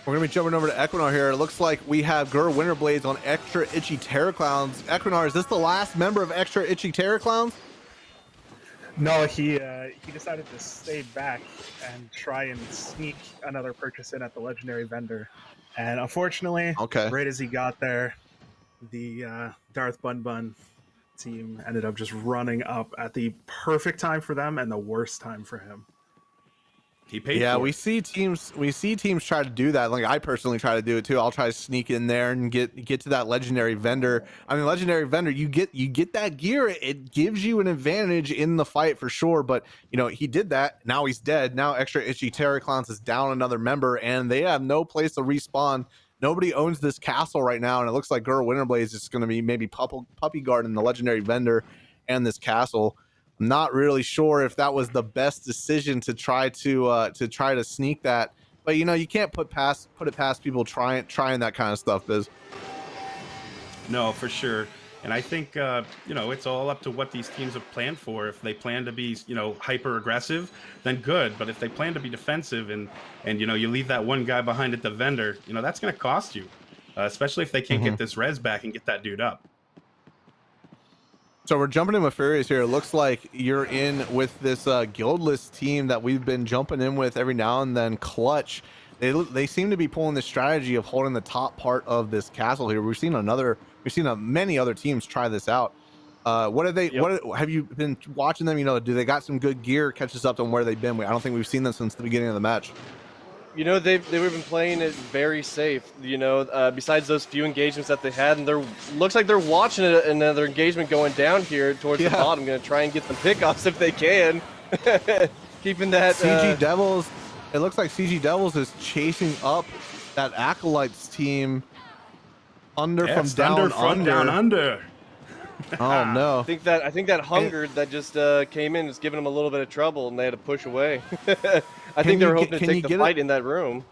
We're gonna be jumping over to Equinar here. It looks like we have Gur Winterblades on Extra Itchy Terror Clowns. Equinar, is this the last member of Extra Itchy Terror Clowns? No, he decided to stay back and try and sneak another purchase in at the legendary vendor, and unfortunately, Okay. right as he got there, the Darth Bun Bun team ended up just running up at the perfect time for them and the worst time for him. He paid Yeah, for we it. see teams try to do that. Like I personally try to do it too. I'll try to sneak in there and get to that legendary vendor. I mean, legendary vendor, you get that gear, it gives you an advantage in the fight for sure. But you know, he did that. Now he's dead. Now Extra Itchy Terror Clowns is down another member, and they have no place to respawn. Nobody owns this castle right now, and it looks like Gur Winterblades is going to be maybe puppy guarding the legendary vendor and this castle. I'm not really sure if that was the best decision to try to sneak that, but you know, you can't put it past people trying that kind of stuff, Biz. No, for sure. And I think, you know, it's all up to what these teams have planned for. If they plan to be, you know, hyper aggressive, then good. But if they plan to be defensive and you know, you leave that one guy behind at the vendor, you know, that's going to cost you, especially if they can't get this res back and get that dude up. So we're jumping in with Furious here. It looks like you're in with this guildless team that we've been jumping in with every now and then. Clutch. They seem to be pulling the strategy of holding the top part of this castle here. We've seen many other teams try this out. What have they? Yep. What have you been watching them? You know, do they got some good gear? Catch us up on where they've been. I don't think we've seen them since the beginning of the match. You know, they've been playing it very safe. You know, besides those few engagements that they had, and looks like they're watching another engagement going down here towards the bottom. Going to try and get some pickoffs if they can. Keeping that CG Devils. It looks like CG Devils is chasing up that Acolytes team from down under. Oh no! I think that hunger that just came in is giving them a little bit of trouble, and they had to push away. I think they were hoping to take the fight in that room.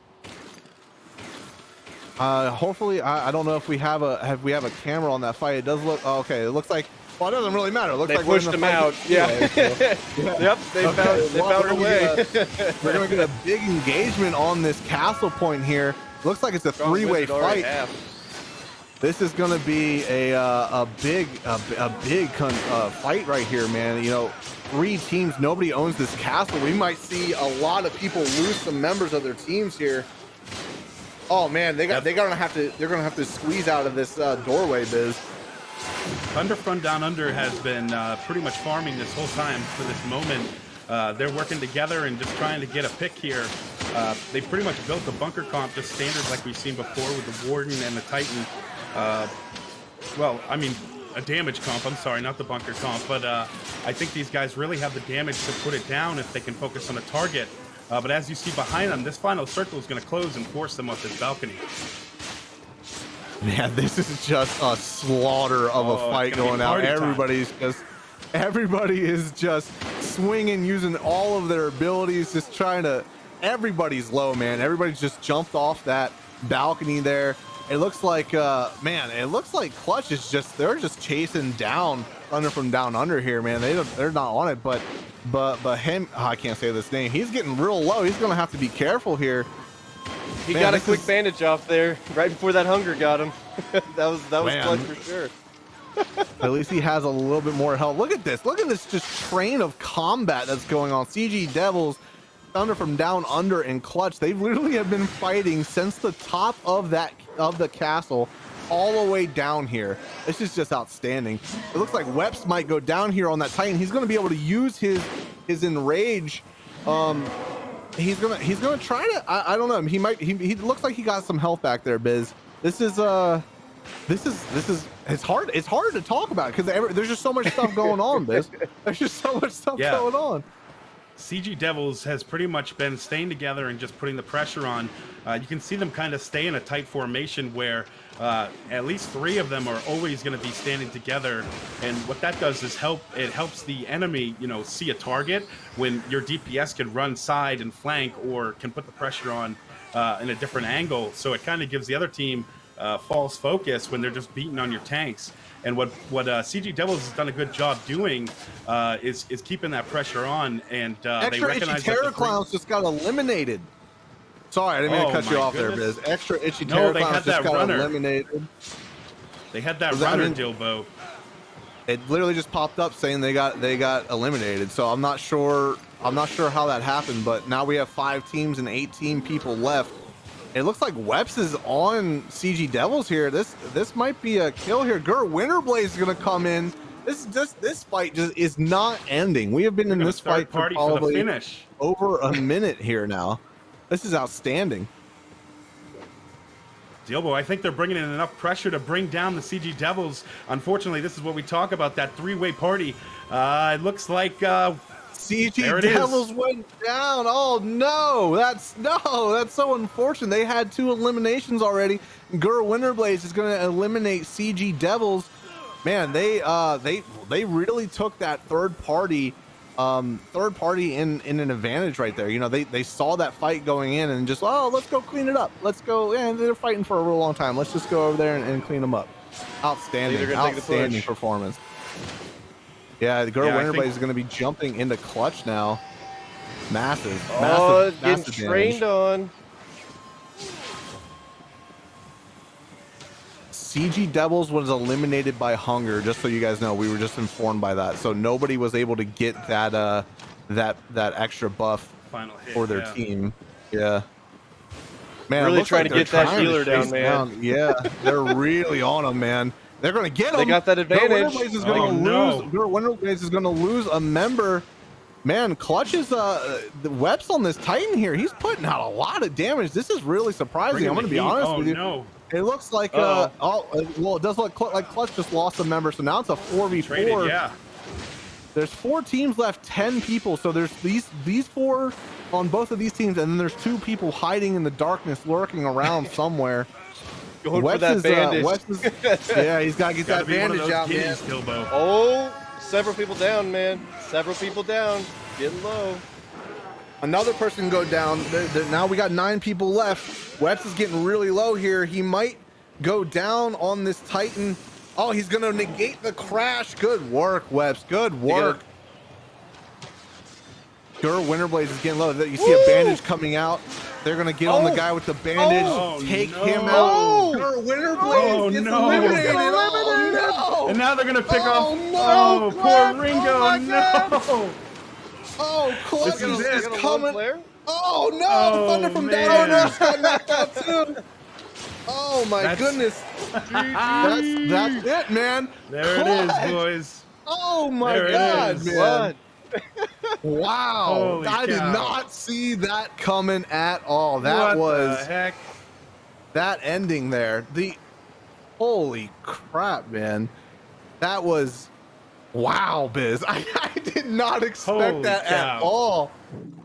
Hopefully, I don't know if we have a camera on that fight. It does look okay. It looks like, well, it doesn't really matter. It looks they like pushed him out. Yeah. Yep. They found a way. We're gonna get a big engagement on this castle point here. Looks like it's a three-way fight. This is going to be a big fight right here, man. You know, 3 teams, nobody owns this castle. We might see a lot of people lose some members of their teams here. Oh man, they're gonna have to squeeze out of this doorway, Biz. Thunder from Down Under has been pretty much farming this whole time for this moment. They're working together and just trying to get a pick here. They pretty much built the bunker comp just standard like we've seen before with the Warden and the Titan. Well, I mean, a damage comp. I'm sorry, not the bunker comp, but I think these guys really have the damage to put it down if they can focus on a target. But as you see behind them, this final circle is going to close and force them off this balcony. Man, this is just a slaughter of a fight going out. Everybody is just swinging, using all of their abilities, just trying to. Everybody's low, man. Everybody's just jumped off that balcony there. It looks like, man, it looks like Clutch is they're just chasing down Thunder from Down Under here, man. They're not on it, but him, I can't say this name. He's getting real low. He's gonna have to be careful here. He got a quick bandage off there right before that hunger got him. that was Clutch for sure. At least he has a little bit more health. Look at this just train of combat that's going on. CG Devils, Thunder from Down Under, and Clutch, they literally have been fighting since the top of the castle all the way down here. This is just outstanding. It looks like Weps might go down here on that Titan. He's going to be able to use his enrage. He's gonna try to. I don't know. He looks like he got some health back there, Biz. This is It's hard to talk about because there's just so much stuff going on, Biz. There's just so much stuff going on. CG Devils has pretty much been staying together and just putting the pressure on. You can see them kind of stay in a tight formation where at least 3 of them are always going to be standing together. And what that does is it helps the enemy, see a target when your DPS can run side and flank or can put the pressure on in a different angle. So it kind of gives the other team false focus when they're just beating on your tanks. And what CG Devils has done a good job doing is keeping that pressure on, and they recognize that Terror Clowns just got eliminated. Sorry, I didn't mean to cut you off there, Biz. Extra Itchy Terror Clowns just got eliminated. They had that runner, Dilbo. It literally just popped up saying they got eliminated. So I'm not sure how that happened, but now we have 5 teams and 18 people left. It looks like Weps is on CG Devils here. This might be a kill here. Winterblaze is gonna come in. This fight just is not ending. We have been in this fight for probably over a minute here now. This is outstanding. Dilbo, I think they're bringing in enough pressure to bring down the CG Devils. Unfortunately, this is what we talk about, that 3-way party. It looks like CG Devils went down. Oh no, that's so unfortunate. They had 2 eliminations already. Winterblaze is going to eliminate CG Devils. Man, they really took that third party in an advantage right there. They saw that fight going in and just, let's go clean it up. Let's go. Yeah, they're fighting for a real long time. Let's just go over there and clean them up. Outstanding performance. Yeah, the Winterblaze is going to be jumping into clutch now. Massive getting trained on. CG Devils was eliminated by hunger, just so you guys know. We were just informed by that. So nobody was able to get that extra buff for their team. Yeah. Man, really trying to get that healer down, man. Yeah, they're really on him, man. They're going to get him. They got that advantage. Winterblaze is going to lose. Winterblaze is going to lose a member. Man, Clutch is the Weps on this Titan here. He's putting out a lot of damage. This is really surprising. I'm going to be honest with you. No. It looks like it does look like Clutch just lost a member. So now it's a 4v4. Yeah. There's 4 teams left, 10 people. So there's these 4 on both of these teams, and then there's 2 people hiding in the darkness, lurking around somewhere. Going for that bandage. Yeah, he's got to get that bandage out, man. Oh, several people down, man. Several people down. Getting low. Another person go down. Now we got 9 people left. Weps is getting really low here. He might go down on this Titan. Oh, he's going to negate the crash. Good work, Weps. Good work. Winterblaze is getting low. You see a bandage coming out. They're going to get on the guy with the bandage, take him out. Winterblaze gets eliminated. No. And now they're going to pick off. Poor Ringo. No. Oh, Clutch is coming. Oh, no. Oh, Thunder from down got knocked out, too. Oh, my goodness. That's it, man. There it is, boys. Oh, my God, man. Wow. Holy I did cow. not see that coming at all. That was the heck? That ending there. Holy crap, man. That was wow, Biz. I did not expect that at all.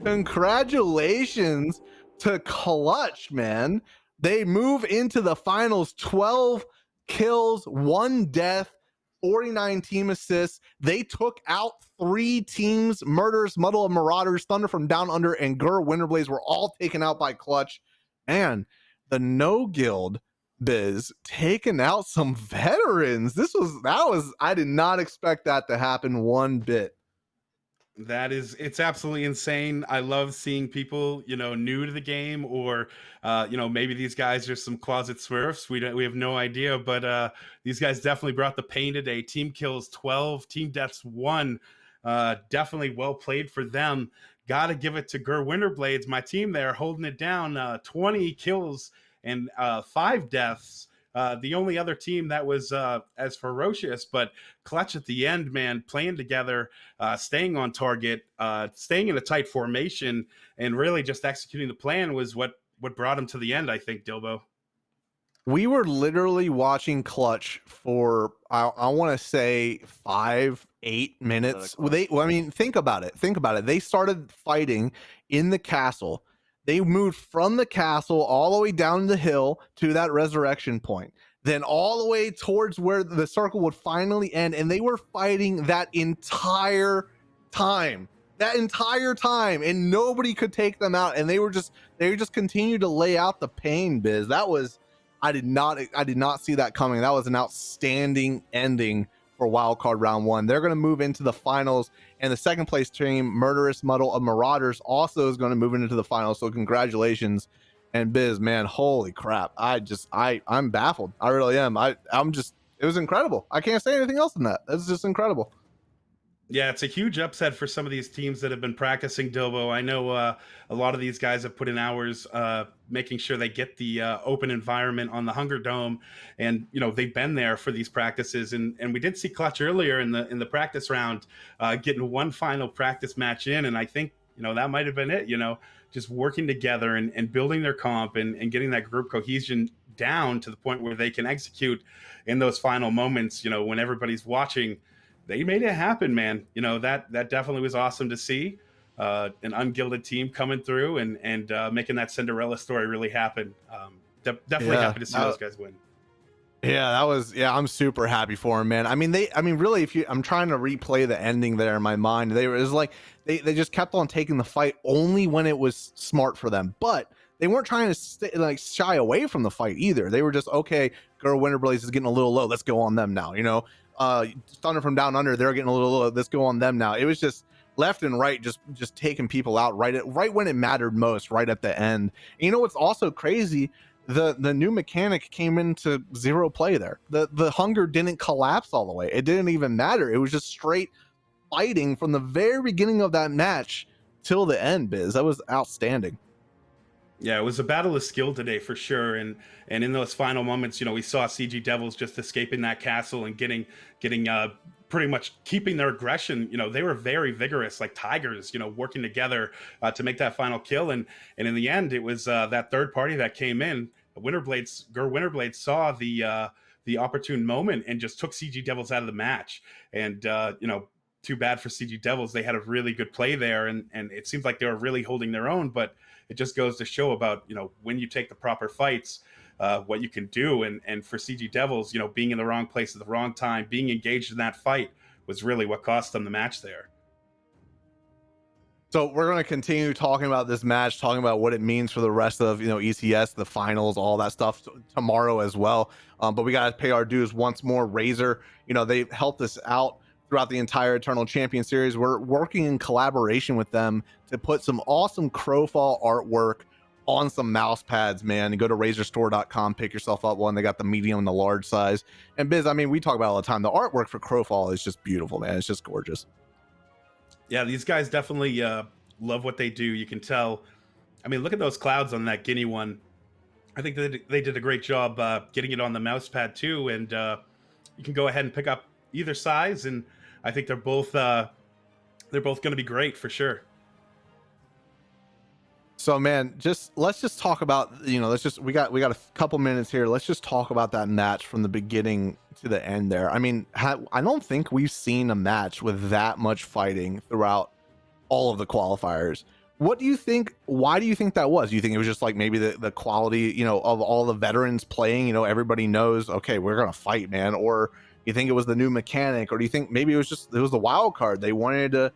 Congratulations to Clutch, man. They move into the finals. 12 kills, 1 death, 49 team assists. They took out 3 teams. Murders, Muddle of Marauders, Thunder from Down Under, and Winterblaze were all taken out by Clutch. And the No Guild, Biz, taking out some veterans. I did not expect that to happen one bit. It's absolutely insane. I love seeing people, new to the game, or maybe these guys are some closet smurfs. We have no idea, but these guys definitely brought the pain today. Team kills 12, team deaths 1. Definitely well played for them. Gotta give it to Winterblades, my team there, holding it down. 20 kills and 5 deaths. The only other team that was as ferocious, but Clutch at the end, man, playing together, staying on target, staying in a tight formation, and really just executing the plan was what brought him to the end, I think, Dilbo. We were literally watching Clutch for I want to say 5-8 minutes. I mean, think about it. Think about it. They started fighting in the castle. They moved from the castle all the way down the hill to that resurrection point, then all the way towards where the circle would finally end, and they were fighting that entire time. That entire time, and nobody could take them out, and they just continued to lay out the pain, Biz. That was I did not see that coming. That was an outstanding ending for Wildcard Round 1. They're going to move into the finals, and the second place team, Murderous Muddle of Marauders, also is going to move into the finals. So congratulations. And Biz, man, holy crap. I'm baffled. I really am. It was incredible. I can't say anything else than that. It's just incredible. Yeah, it's a huge upset for some of these teams that have been practicing Dobo. I know a lot of these guys have put in hours making sure they get the open environment on the Hunger Dome, and they've been there for these practices. And we did see Clutch earlier in the practice round getting one final practice match in, and I think that might have been it. Just working together and building their comp and getting that group cohesion down to the point where they can execute in those final moments. When everybody's watching. They made it happen, man. That definitely was awesome to see. An ungilded team coming through and making that Cinderella story really happen. Definitely happy to see those guys win. Yeah, I'm super happy for him, man. I mean, really, I'm trying to replay the ending there in my mind. It was like they just kept on taking the fight only when it was smart for them, but they weren't trying to shy away from the fight either. They were just, okay, Girl Winterblaze is getting a little low. Let's go on them now. Thunder from Down Under, they're getting a little low. Let's go on them now. It was just left and right, just taking people out right when it mattered most, right at the end. And what's also crazy? The new mechanic came into zero play there. The hunger didn't collapse all the way. It didn't even matter. It was just straight fighting from the very beginning of that match till the end, Biz. That was outstanding. Yeah, it was a battle of skill today for sure, and in those final moments, we saw CG Devils just escaping that castle and getting pretty much keeping their aggression. They were very vigorous, like tigers, working together to make that final kill, and in the end, it was that third party that came in. Winterblades saw the opportune moment and just took CG Devils out of the match, and too bad for CG Devils. They had a really good play there, and it seems like they were really holding their own, but it just goes to show about, when you take the proper fights, what you can do. And for CG Devils, being in the wrong place at the wrong time, being engaged in that fight was really what cost them the match there. So we're going to continue talking about this match, talking about what it means for the rest of, ECS, the finals, all that stuff tomorrow as well. But we got to pay our dues once more. Razor, they helped us out throughout the entire Eternal Champion series. We're working in collaboration with them to put some awesome Crowfall artwork on some mouse pads, man. And go to razorstore.com, pick yourself up one. They got the medium and the large size. And Biz, I mean, we talk about it all the time. The artwork for Crowfall is just beautiful, man. It's just gorgeous. Yeah, these guys definitely love what they do. You can tell. I mean, look at those clouds on that Guinea one. I think they did a great job getting it on the mouse pad too. And you can go ahead and pick up either size, and I think they're both going to be great for sure. So, man, let's just talk about, we got a couple minutes here. Let's just talk about that match from the beginning to the end there. I mean, I don't think we've seen a match with that much fighting throughout all of the qualifiers. What do you think? Why do you think that was? Do you think it was just like maybe the quality, of all the veterans playing, everybody knows, okay, we're going to fight, man? Or you think it was the new mechanic? Or do you think maybe it was the wild card? They wanted to,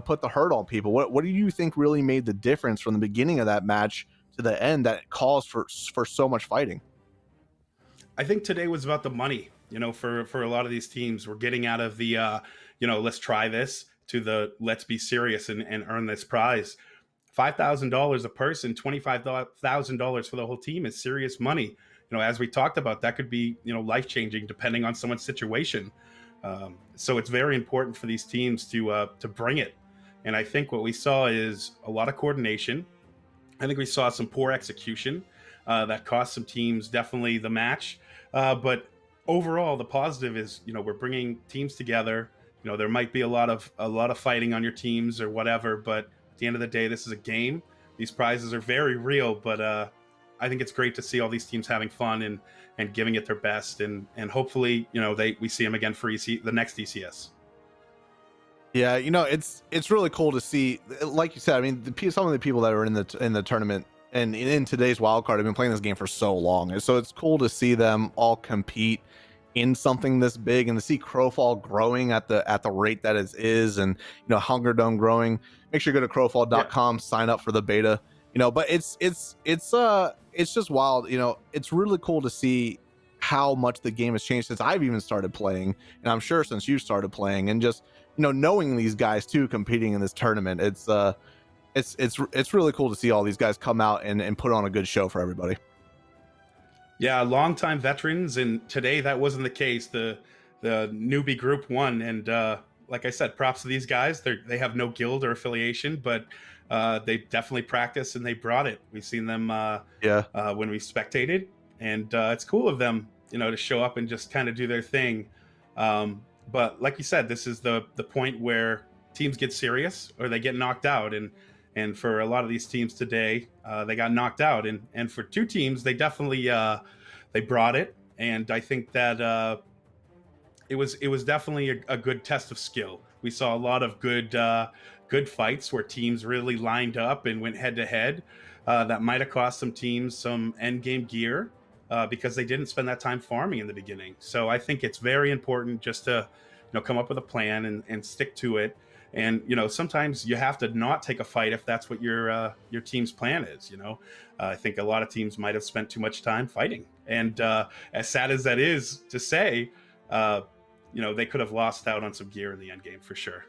put the hurt on people. What do you think really made the difference from the beginning of that match to the end that caused for so much fighting? I think today was about the money. For a lot of these teams, we're getting out of the let's try this to the let's be serious and earn this prize. $5,000 a person, $25,000 for the whole team is serious money. As we talked about, that could be life changing depending on someone's situation. So it's very important for these teams to bring it. And I think what we saw is a lot of coordination. I think we saw some poor execution that cost some teams definitely the match. But overall, the positive is, we're bringing teams together. There might be a lot of fighting on your teams or whatever, but at the end of the day, this is a game. These prizes are very real, but I think it's great to see all these teams having fun and giving it their best, and hopefully, we see them again for the next ECS. Yeah, it's really cool to see. Like you said, I mean, some of the people that are in the tournament and in today's wildcard have been playing this game for so long, and so it's cool to see them all compete in something this big, and to see Crowfall growing at the rate that it is, and Hunger Dome growing. Make sure you go to crowfall.com, sign up for the beta. But it's just wild. It's really cool to see how much the game has changed since I've even started playing, and I'm sure since you started playing, and just knowing these guys too competing in this tournament. It's really cool to see all these guys come out and put on a good show for everybody. Yeah, longtime veterans, and today that wasn't the case. The newbie group won, and like I said, props to these guys. They have no guild or affiliation, but they definitely practice and they brought it. We've seen them when we spectated, and it's cool of them, to show up and just kind of do their thing. But like you said, this is the point where teams get serious or they get knocked out, and for a lot of these teams today, they got knocked out, and for two teams, they definitely they brought it, and I think that it was definitely a good test of skill. We saw a lot of good fights where teams really lined up and went head to head. That might have cost some teams some end game gear because they didn't spend that time farming in the beginning. So I think it's very important just to come up with a plan and stick to it. And sometimes you have to not take a fight if that's what your team's plan is. I think a lot of teams might have spent too much time fighting, and as sad as that is to say, they could have lost out on some gear in the end game for sure.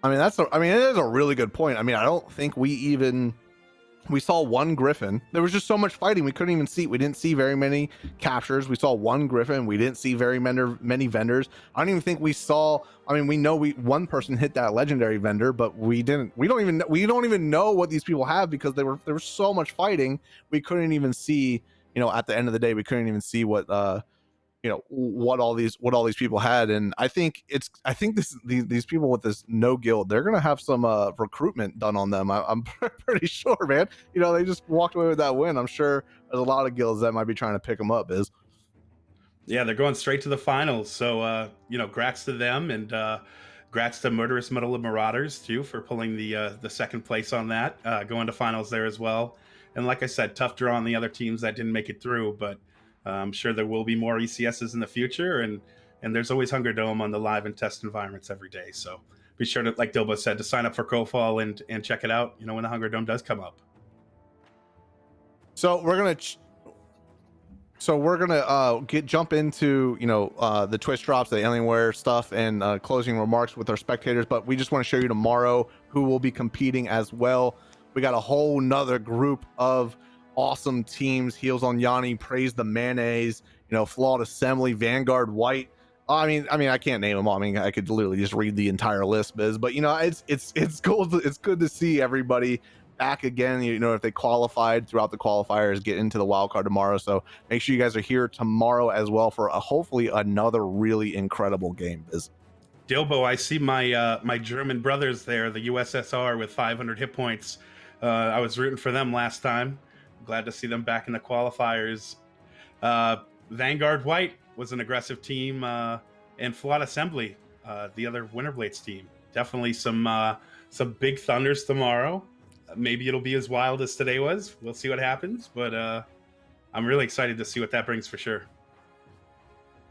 I mean, it is a really good point. I mean, I don't think we saw one Griffin. There was just so much fighting. We couldn't even see. We didn't see very many captures. We saw one Griffin. We didn't see very many vendors. I don't even think we saw. I mean, we know one person hit that legendary vendor, but we didn't. We don't even know what these people have because there was so much fighting. We couldn't even see. At the end of the day, we couldn't even see what what all these people had. And I think these people with this no guild, they're gonna have some recruitment done on them. I'm pretty sure, man. They just walked away with that win. I'm sure there's a lot of guilds that might be trying to pick them up. Yeah, they're going straight to the finals, so grats to them, and grats to Murderous Medal of Marauders too for pulling the second place on that, going to finals there as well. And like I said, tough draw on the other teams that didn't make it through, but I'm sure there will be more ECSs in the future, and there's always Hunger Dome on the live and test environments every day. So be sure to, like Dilbo said, to sign up for Crowfall and check it out, when the Hunger Dome does come up. So we're gonna jump into the Twitch drops, the Alienware stuff, and closing remarks with our spectators. But we just want to show you tomorrow who will be competing as well. We got a whole nother group of awesome teams. Heels on Yanni, Praise the Mayonnaise, Flawed Assembly, Vanguard White. I mean, I can't name them all. I mean, I could literally just read the entire list, Biz. But it's cool. It's good to see everybody back again. If they qualified throughout the qualifiers, get into the wild card tomorrow. So make sure you guys are here tomorrow as well for hopefully another really incredible game, Biz. Dilbo, I see my German brothers there, the USSR with 500 hit points. I was rooting for them last time. Glad to see them back in the qualifiers. Vanguard White was an aggressive team, and Flawed Assembly, the other Winterblades team. Definitely some big thunders tomorrow. Maybe it'll be as wild as today was. We'll see what happens, but I'm really excited to see what that brings for sure.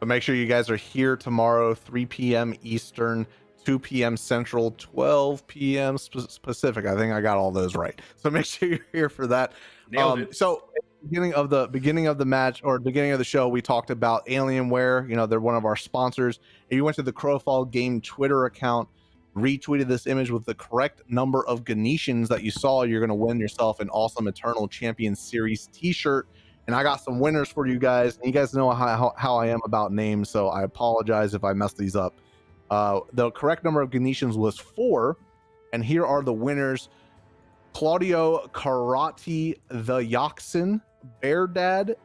But make sure you guys are here tomorrow, 3 p.m. Eastern, 2 p.m. Central, 12 p.m. Pacific. I think I got all those right. So make sure you're here for that. Nailed it. So beginning of the match, or beginning of the show, we talked about Alienware. They're one of our sponsors. If you went to the Crowfall game Twitter account, retweeted this image with the correct number of Ganetians that you saw, you're going to win yourself an awesome Eternal Champion Series t-shirt. And I got some winners for you guys. And you guys know how I am about names, so I apologize if I mess these up. The correct number of Ganetians was 4, and here are the winners: Claudio Karate the Yoxin, Bear Dad,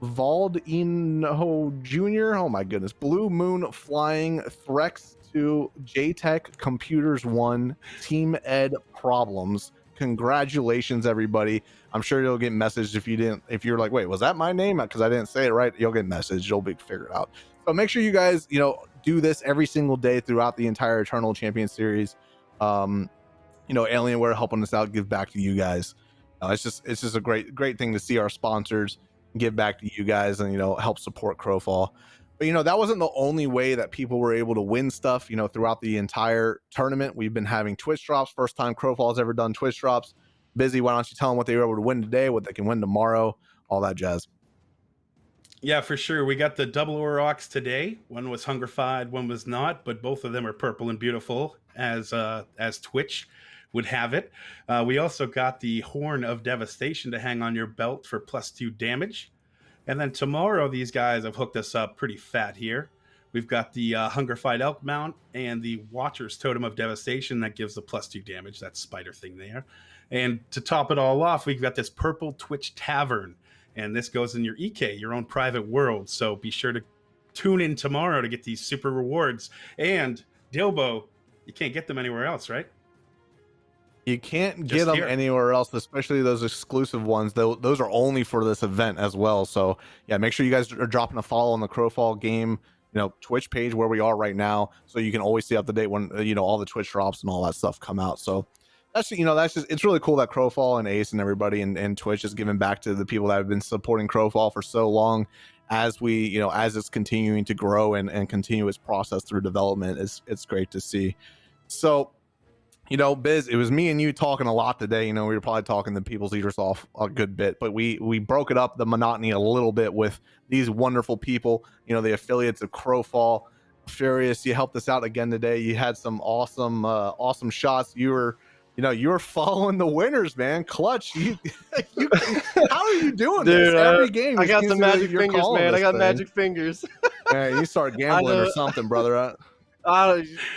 Valdino Jr., oh my goodness, Blue Moon Flying, Threx 2, JTech Computers 1, Team Ed Problems, congratulations, everybody. I'm sure you'll get messaged if you're like, wait, was that my name? Because I didn't say it right. You'll get messaged. You'll be figured out. So make sure you guys, do this every single day throughout the entire Eternal Champion series. Alienware helping us out, give back to you guys. It's just a great thing to see our sponsors give back to you guys and help support Crowfall. But that wasn't the only way that people were able to win stuff throughout the entire tournament. We've been having Twitch drops. First time Crowfall has ever done Twitch drops. Busy, why don't you tell them what they were able to win today, what they can win tomorrow, all that jazz. Yeah, for sure. We got the double Aurochs today. One was Hungerfied, one was not, but both of them are purple and beautiful as Twitch would have it. We also got the Horn of Devastation to hang on your belt for +2 damage. And then tomorrow, these guys have hooked us up pretty fat here. We've got the Hungerfied Elk Mount and the Watcher's Totem of Devastation that gives the +2 damage, that spider thing there. And to top it all off, we've got this purple Twitch Tavern. And this goes in your EK, your own private world. So be sure to tune in tomorrow to get these super rewards. And Dilbo, you can't get them anywhere else, right? You can't get them anywhere else, especially those exclusive ones. Those are only for this event as well. So yeah, make sure you guys are dropping a follow on the Crowfall game, Twitch page where we are right now, so you can always stay up to date when all the Twitch drops and all that stuff come out. So that's it's really cool that Crowfall and Ace and everybody and Twitch is giving back to the people that have been supporting Crowfall for so long. As we as it's continuing to grow and continue its process through development, it's great to see. So Biz, it was me and you talking a lot today. We were probably talking the people's eaters off a good bit, but we broke it up, the monotony, a little bit with these wonderful people, the affiliates of Crowfall. Furious, you helped us out again today. You had some awesome shots. You were following the winners, man. Clutch. How are you doing Dude, this every game? I got the magic fingers, man. I got magic fingers. Man, you start gambling or something, brother.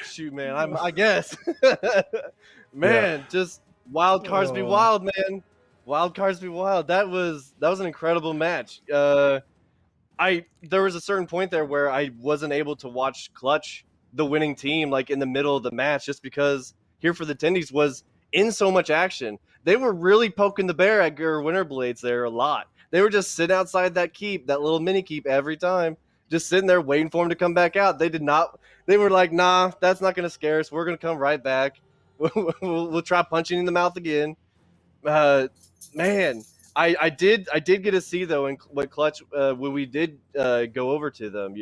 Shoot, man. I guess. Man, just wild cards be wild, man. Wild cards be wild. That was an incredible match. There was a certain point there where I wasn't able to watch Clutch, the winning team, like in the middle of the match, just because Here for the Tendies was in so much action. They were really poking the bear at Winter Blades there a lot. They were just sitting outside that keep, that little mini keep every time, just sitting there waiting for him to come back out. They were like, nah, that's not going to scare us. We're going to come right back. We'll try punching in the mouth again. Man, I did get to see, though, in what Clutch, when we did go over to them,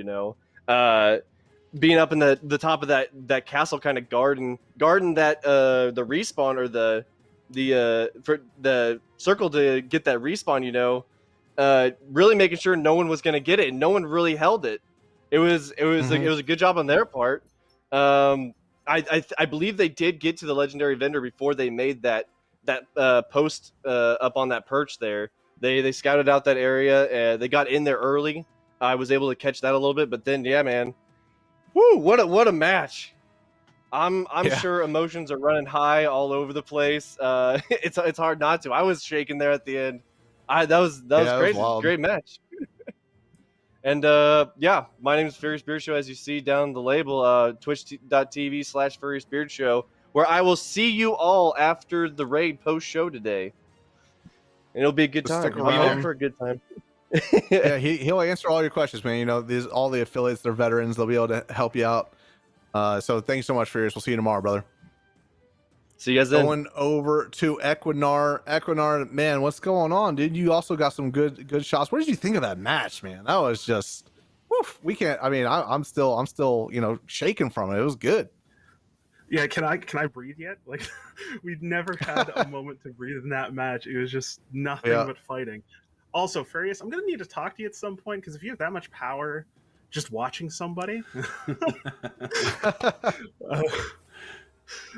being up in the top of that castle kind of garden that the respawn or for the circle to get that respawn, really making sure no one was going to get it, and no one really held it. It was a good job on their part. I believe they did get to the legendary vendor before they made that post up on that perch there. They scouted out that area. They got in there early. I was able to catch that a little bit, but then yeah, man, woo! What a match! I'm sure emotions are running high all over the place. It's hard not to. I was shaking there at the end. That was great. Great match. And my name is Furious Beard Show, as you see down the label, twitch.tv/Furious Beard Show, where I will see you all after the raid post show today. And it'll be a good time. Stick I'm around here for a good time. Yeah, he'll answer all your questions, man. All the affiliates, they're veterans. They'll be able to help you out. So thanks so much, Furious. We'll see you tomorrow, brother. See you guys then. Going over to Equinar. Equinar, man, what's going on, dude? You also got some good shots. What did you think of that match, man? That was just, woof. We can't. I mean, I'm still, shaking from it. It was good. Yeah, can I breathe yet? Like, we've never had a moment to breathe in that match. It was just nothing but fighting. Also, Furious, I'm gonna need to talk to you at some point, because if you have that much power, just watching somebody.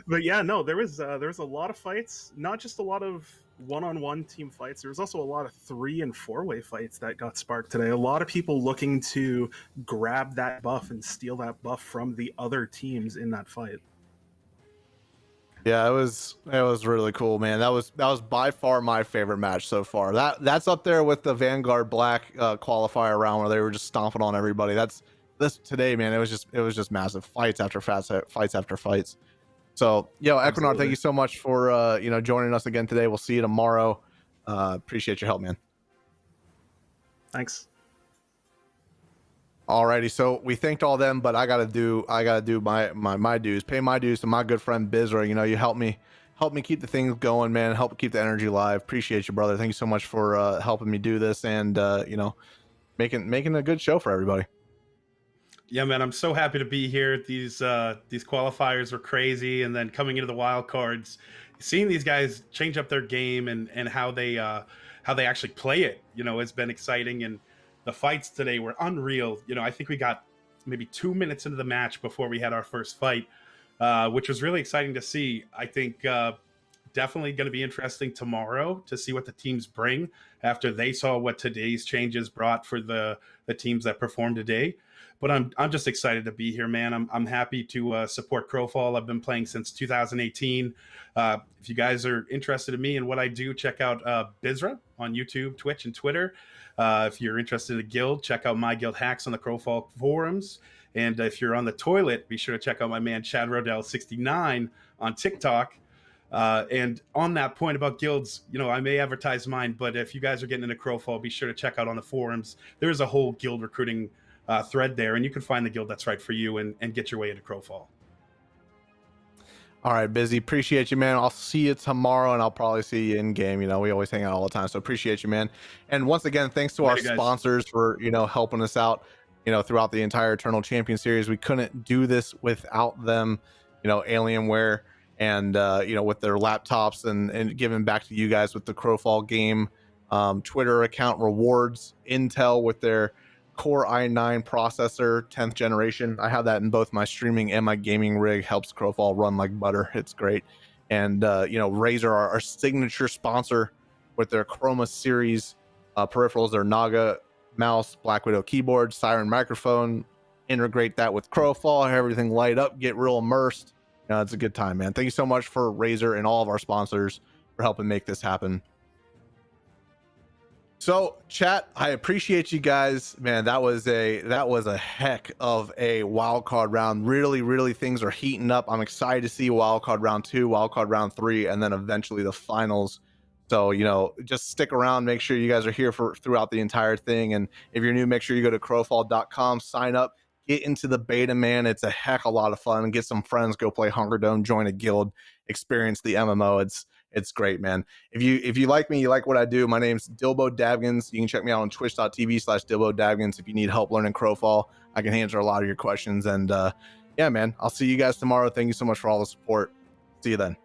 But yeah, no, there was a lot of fights, not just a lot of one-on-one team fights. There was also a lot of 3- and 4-way fights that got sparked today. A lot of people looking to grab that buff and steal that buff from the other teams in that fight. Yeah, it was really cool, man. That was by far my favorite match so far. That's up there with the Vanguard Black qualifier round where they were just stomping on everybody. That's today, man. It was just massive fights after fights after fights. So, yo, Equinard, Absolutely. thank you so much for joining us again today. We'll see you tomorrow. Appreciate your help, man. Thanks. Alrighty, so we thanked all them, but I gotta do my dues, pay my dues to my good friend Bizra. You help me keep the things going, man. Help keep the energy alive. Appreciate you, brother. Thank you so much for helping me do this and making a good show for everybody. Yeah, man, I'm so happy to be here. These qualifiers were crazy, and then coming into the wild cards, seeing these guys change up their game and how they actually play it, has been exciting. And the fights today were unreal. I think we got maybe 2 minutes into the match before we had our first fight, which was really exciting to see. I think definitely going to be interesting tomorrow to see what the teams bring after they saw what today's changes brought for the teams that performed today. But I'm just excited to be here, man. I'm happy to support Crowfall. I've been playing since 2018. If you guys are interested in me and what I do, check out Bizra on YouTube, Twitch, and Twitter. If you're interested in a guild, check out My Guild Hacks on the Crowfall forums. And if you're on the toilet, be sure to check out my man Chad Rodell69 on TikTok. And on that point about guilds, I may advertise mine, but if you guys are getting into Crowfall, be sure to check out on the forums. There's a whole guild recruiting thread there, and you can find the guild that's right for you and get your way into Crowfall. All right, Busy. Appreciate you, man. I'll see you tomorrow, and I'll probably see you in game. We always hang out all the time, so appreciate you, man. And once again, thanks to our sponsors for helping us out, throughout the entire Eternal Champion series. We couldn't do this without them. Alienware and with their laptops and giving back to you guys with the Crowfall game, Twitter account rewards, Intel with their Core i9 processor, 10th generation. I have that in both my streaming and my gaming rig. Helps Crowfall run like butter. It's great. And Razer, our signature sponsor, with their Chroma series peripherals, their Naga mouse, Black Widow keyboard, Siren microphone. Integrate that with Crowfall, have everything light up, get real immersed. It's a good time, man. Thank you so much for Razer and all of our sponsors for helping make this happen. So, chat, I appreciate you guys, man. That was a heck of a wild card round. Really, things are heating up. I'm excited to see wild card round 2, wild card round 3, and then eventually the finals. So, just stick around. Make sure you guys are here throughout the entire thing. And if you're new, make sure you go to crowfall.com, sign up, get into the beta, man. It's a heck of a lot of fun. Get some friends, go play Hunger Dome, join a guild, experience the MMO. It's great, man. If you like me, you like what I do, my name's Dilbo Davgans. You can check me out on twitch.tv/Dilbo Davgans. If you need help learning Crowfall, I can answer a lot of your questions. And yeah, man, I'll see you guys tomorrow. Thank you so much for all the support. See you then.